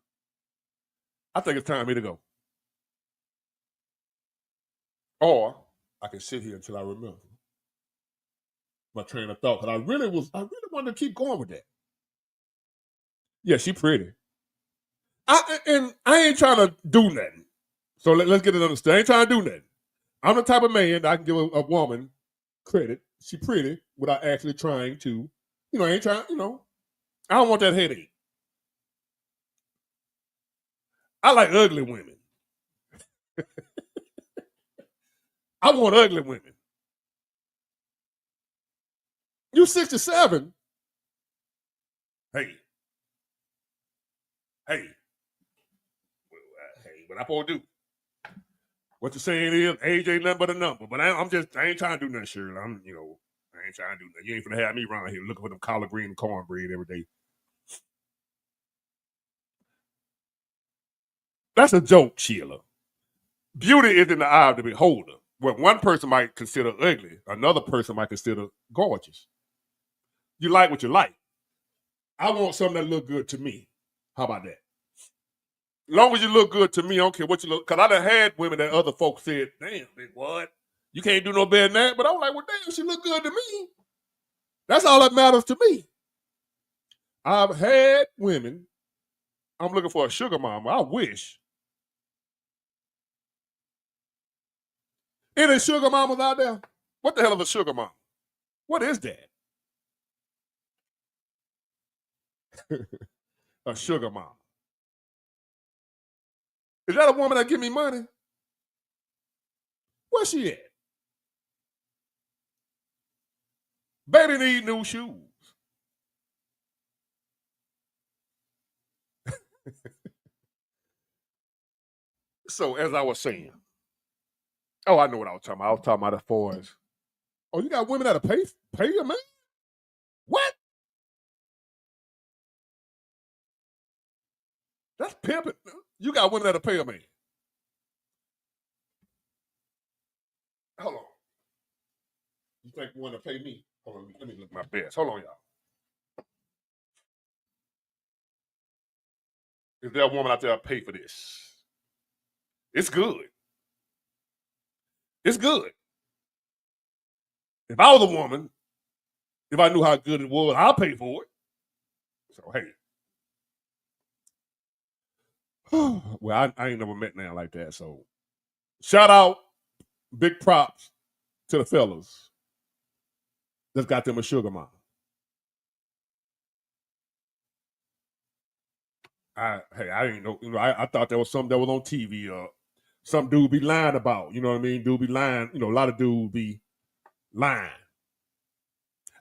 I think it's time for me to go. Or I can sit here until I remember my train of thought. Because I really wanted to keep going with that. Yeah, she pretty. And I ain't trying to do nothing. So let's get it understood. I ain't trying to do nothing. I'm the type of man that I can give a woman credit. She pretty without actually trying to. I ain't trying, I don't want that headache. I like ugly women. I want ugly women. You 67. Hey. Hey, what I supposed to do? What you're saying is age ain't nothing but a number. But I ain't trying to do nothing, Shirley. I ain't trying to do nothing. You ain't finna have me around here looking for them collard green and cornbread every day. That's a joke, Sheila. Beauty is in the eye of the beholder. What one person might consider ugly, another person might consider gorgeous. You like what you like. I want something that look good to me. How about that? As long as you look good to me, I don't care what you look. Because I done had women that other folks said, damn, big what? You can't do no better than that. But I'm like, well, damn, she look good to me. That's all that matters to me. I've had women. I'm looking for a sugar mama. I wish. Any sugar mamas out there? What the hell is a sugar mama? What is that? A sugar mama. Is that a woman that give me money? Where's she at? Baby need new shoes. So as I was saying, I know what I was talking about. I was talking about as far as, you got women that'll pay you, man? What? That's pimping. You got women that'll pay a man. Hold on. You think you want to pay me? Hold on, let me look my best. Hold on, y'all. Is there a woman out there that pay for this? It's good. It's good. If I was a woman, if I knew how good it was, I'll pay for it. So hey. Well, I ain't never met now like that. So shout out, big props to the fellas that's got them a sugar mama. I didn't know. I thought that was something that was on TV. Some dude be lying about. You know what I mean? Dude be lying. A lot of dudes be lying.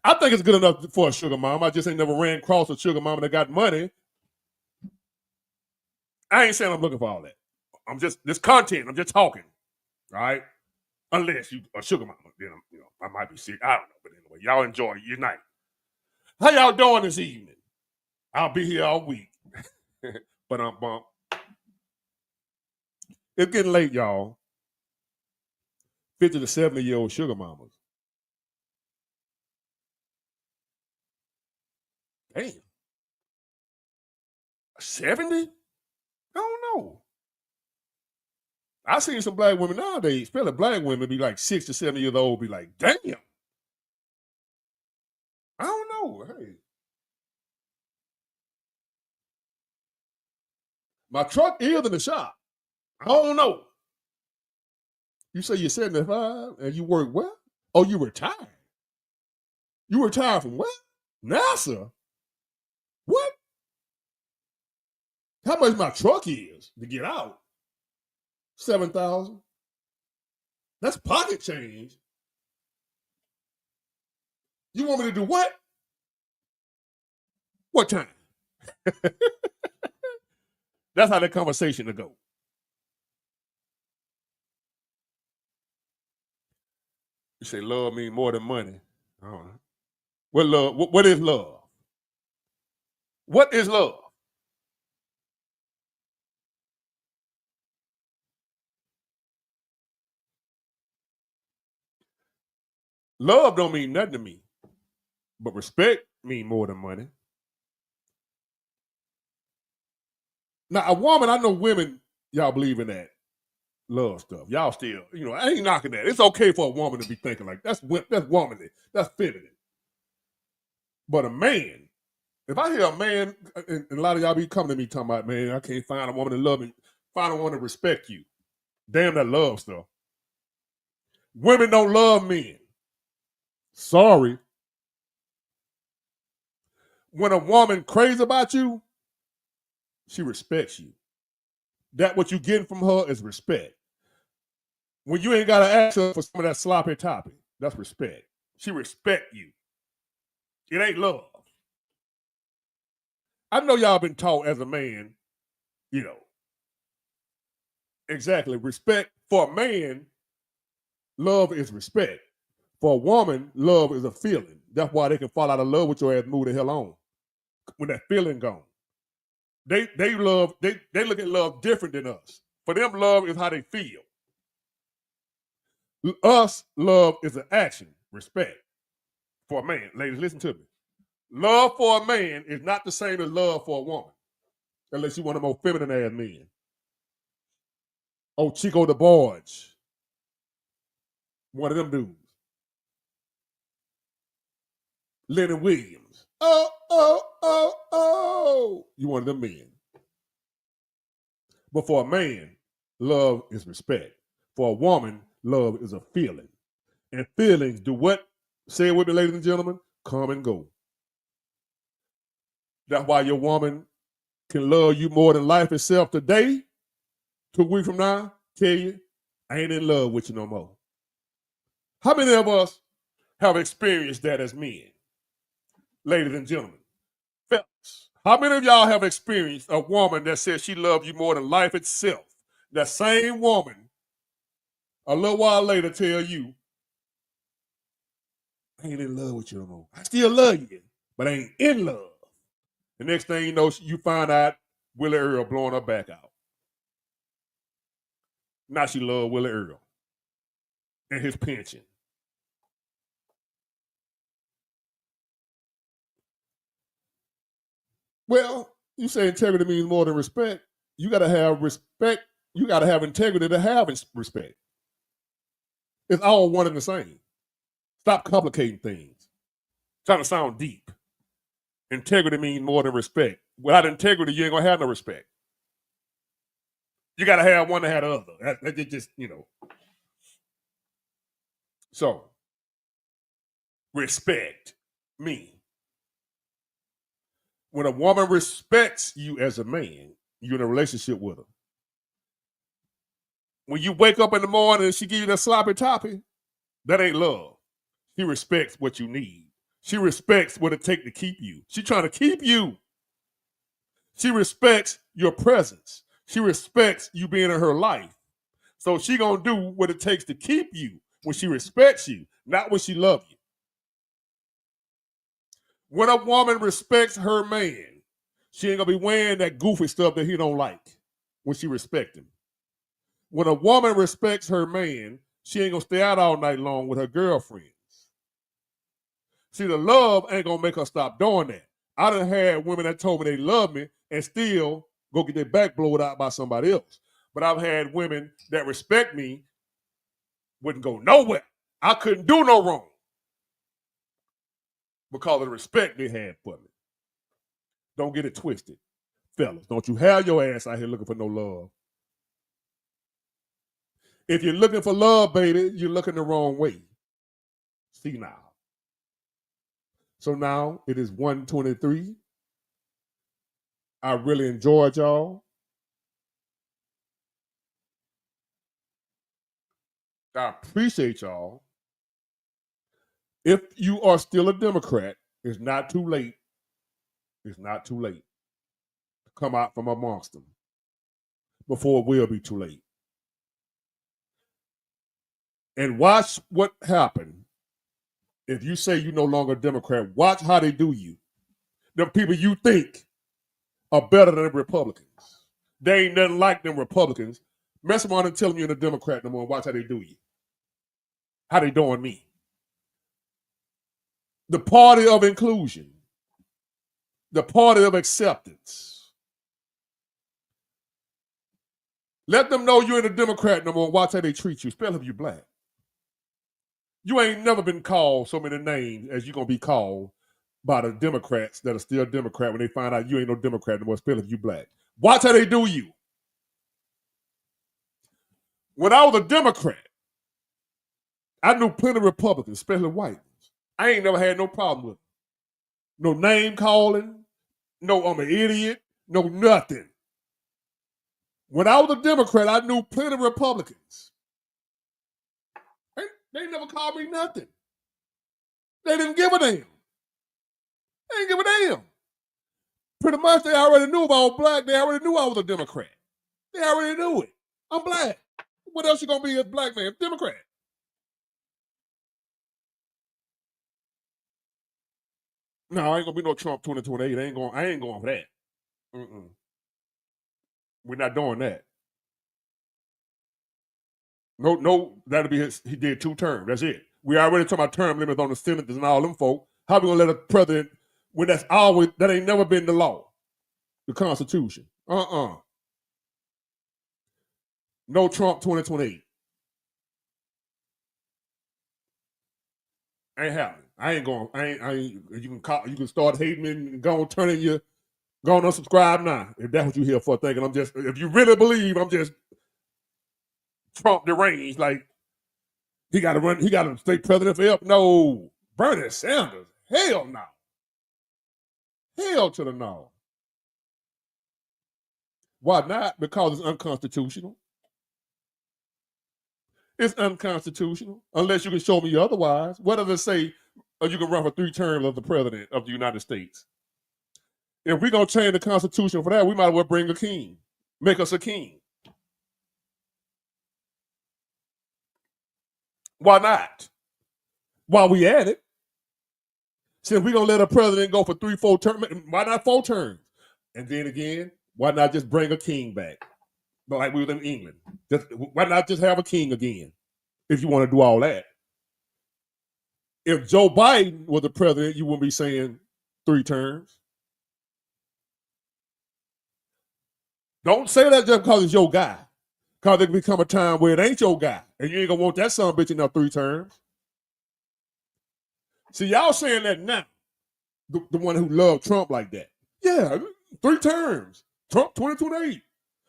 I think it's good enough for a sugar mama. I just ain't never ran across a sugar mama that got money. I ain't saying I'm looking for all that. I'm just this content. I'm just talking, right? Unless you a sugar mama, then I might be sick. I don't know, but anyway, y'all enjoy your night. How y'all doing this evening? I'll be here all week. But bump. It's getting late, y'all. 50 to 70-year-old sugar mamas. Damn. 70? I don't know. I seen some black women nowadays, especially black women, be like 6 to 7 years old, be like, damn. I don't know. Hey. My truck is in the shop. I don't know. You say you're 75 and you work well? Oh, you retired. You retired from what? NASA? What? How much my truck is to get out? 7,000. That's pocket change. You want me to do what? What time? That's how that conversation will go. You say love means more than money. I don't know. What love? What is love? What is love? Love don't mean nothing to me, but respect mean more than money. Now, a woman, I know women, y'all believe in that love stuff. Y'all still, I ain't knocking that. It's okay for a woman to be thinking like that's womanly, that's feminine. But a man, if I hear a man, and a lot of y'all be coming to me talking about, man, I can't find a woman to love me, find a woman to respect you. Damn that love stuff. Women don't love men. Sorry. When a woman crazy about you, she respects you. That what you getting from her is respect. When you ain't got to ask her for some of that sloppy toppy, that's respect. She respect you. It ain't love. I know y'all been taught as a man, exactly. Respect for a man, love is respect. For a woman, love is a feeling. That's why they can fall out of love with your ass, move the hell on. When that feeling gone. They look at love different than us. For them, love is how they feel. Us, love is an action, respect for a man. Ladies, listen to me. Love for a man is not the same as love for a woman, unless you want a more feminine ass men. Oh, Chico the Barge, one of them dudes. Lenny Williams. Oh, oh, oh, oh. You one of them men. But for a man, love is respect. For a woman, love is a feeling. And feelings do what? Say it with me, ladies and gentlemen. Come and go. That's why your woman can love you more than life itself today. 2 weeks from now, tell you, I ain't in love with you no more. How many of us have experienced that as men? Ladies and gentlemen, fellas, how many of y'all have experienced a woman that says she loves you more than life itself? That same woman, a little while later, tell you, I ain't in love with you no more. I still love you, but I ain't in love. The next thing you know, you find out Willie Earl blowing her back out. Now she love Willie Earl and his pension. Well, you say integrity means more than respect. You got to have respect. You got to have integrity to have respect. It's all one and the same. Stop complicating things. Trying to sound deep. Integrity means more than respect. Without integrity, you ain't gonna have no respect. You got to have one to have the other. That just. So, respect me. When a woman respects you as a man, you're in a relationship with her. When you wake up in the morning and she give you that sloppy toppy, that ain't love. She respects what you need. She respects what it takes to keep you. She trying to keep you. She respects your presence. She respects you being in her life. So she gonna do what it takes to keep you when she respects you, not when she loves you. When a woman respects her man, she ain't gonna be wearing that goofy stuff that he don't like when she respects him. When a woman respects her man, she ain't gonna stay out all night long with her girlfriends. See, the love ain't gonna make her stop doing that. I done had women that told me they love me and still go get their back blown out by somebody else. But I've had women that respect me, wouldn't go nowhere. I couldn't do no wrong because of the respect they had for me. Don't get it twisted. Fellas, don't you have your ass out here looking for no love. If you're looking for love, baby, you're looking the wrong way. See now. So now it is 1:23. I really enjoyed y'all. I appreciate y'all. If you are still a Democrat, it's not too late. It's not too late to come out from amongst them before it will be too late. And watch what happened if you say you're no longer a Democrat. Watch how they do you. The people you think are better than Republicans. They ain't nothing like them Republicans. Mess around and tell them you're a Democrat no more. Watch how they do you. How they doing me. The party of inclusion. The party of acceptance. Let them know you ain't a Democrat no more. Watch how they treat you, especially if you black. You ain't never been called so many names as you're going to be called by the Democrats that are still Democrat when they find out you ain't no Democrat no more, especially if you black. Watch how they do you. When I was a Democrat, I knew plenty of Republicans, especially white ones. I ain't never had no problem with them. No name calling, no I'm an idiot, no nothing. When I was a Democrat, I knew plenty of Republicans. They never called me nothing. They didn't give a damn. They didn't give a damn. Pretty much they already knew if I was black. They already knew I was a Democrat. They already knew it. I'm black. What else you gonna be as a black man? Democrat. No, I ain't gonna be no Trump 2028. I ain't going for that. Mm-mm. We're not doing that. No, that'll be he did 2 terms. That's it. We already talking about term limits on the senators and all them folk. How we gonna let a president when that ain't never been the law, the Constitution? No Trump 2028. Ain't happening. I ain't going. I ain't. You can start hating me and go on turning your go on unsubscribe now. If that's what you here for, thinking if you really believe I'm just Trump deranged, like he got to run. He got to stay president forever. No, Bernie Sanders. Hell no. Hell to the no. Why not? Because it's unconstitutional. It's unconstitutional unless you can show me otherwise. What does it say? You can run for 3 terms of the president of the United States. If we're going to change the Constitution for that, we might as well bring a king. Make us a king. Why not? While we at it, since we're going to let a president go for 3, 4 terms, why not 4 terms? And then again, why not just bring a king back? Like we was in England. Why not just have a king again if you want to do all that? If Joe Biden was the president, you wouldn't be saying 3 terms. Don't say that just because it's your guy. Because there can become a time where it ain't your guy. And you ain't going to want that son of a bitch enough 3 terms. See, y'all saying that now. The one who loved Trump like that. Yeah, 3 terms. Trump 2028.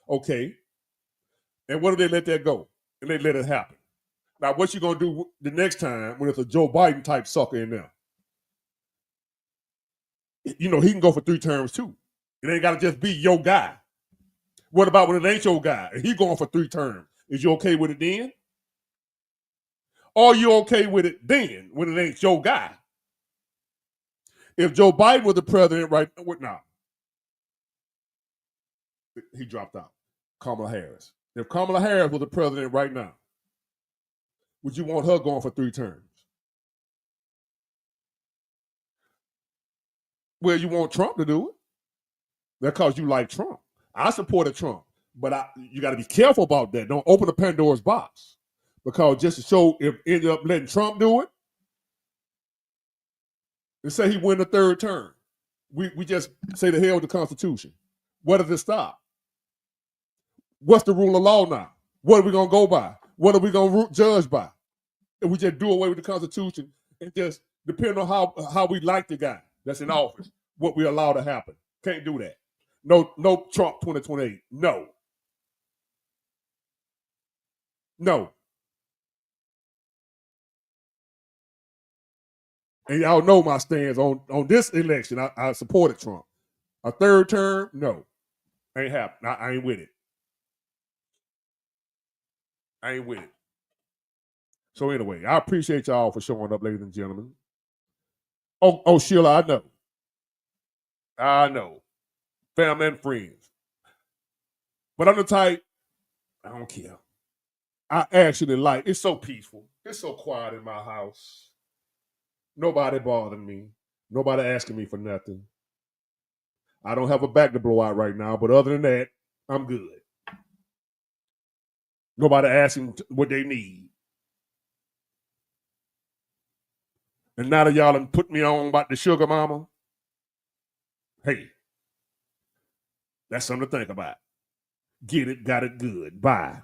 Okay. And what if they let that go? And they let it happen? Now, what you going to do the next time when it's a Joe Biden type sucker in there? You know, he can go for 3 terms too. It ain't got to just be your guy. What about when it ain't your guy and he going for 3 terms? Is you okay with it then? Or you okay with it then when it ain't your guy? If Joe Biden was the president right now, he dropped out. Kamala Harris. If Kamala Harris was the president right now, would you want her going for 3 terms? Well, you want Trump to do it. That's because you like Trump. I supported Trump, but you got to be careful about that. Don't open the Pandora's box. Because just to show if end up letting Trump do it, and say he win the 3rd term, we just say the hell with the Constitution. Where does it stop? What's the rule of law now? What are we going to go by? What are we going to judge by? If we just do away with the Constitution and just depend on how we like the guy that's in office, what we allow to happen. Can't do that. No Trump 2028. No. And y'all know my stance on this election. I supported Trump. A 3rd term, no. Ain't happening. I ain't with it. I ain't with it. So anyway, I appreciate y'all for showing up, ladies and gentlemen. Oh, Sheila, I know. I know. Family and friends. But I'm the type, I don't care. I actually like, it's so peaceful. It's so quiet in my house. Nobody bothering me. Nobody asking me for nothing. I don't have a back to blow out right now, but other than that, I'm good. Nobody asking what they need. And now that y'all done put me on about the sugar mama, hey, that's something to think about. Get it, got it good. Bye.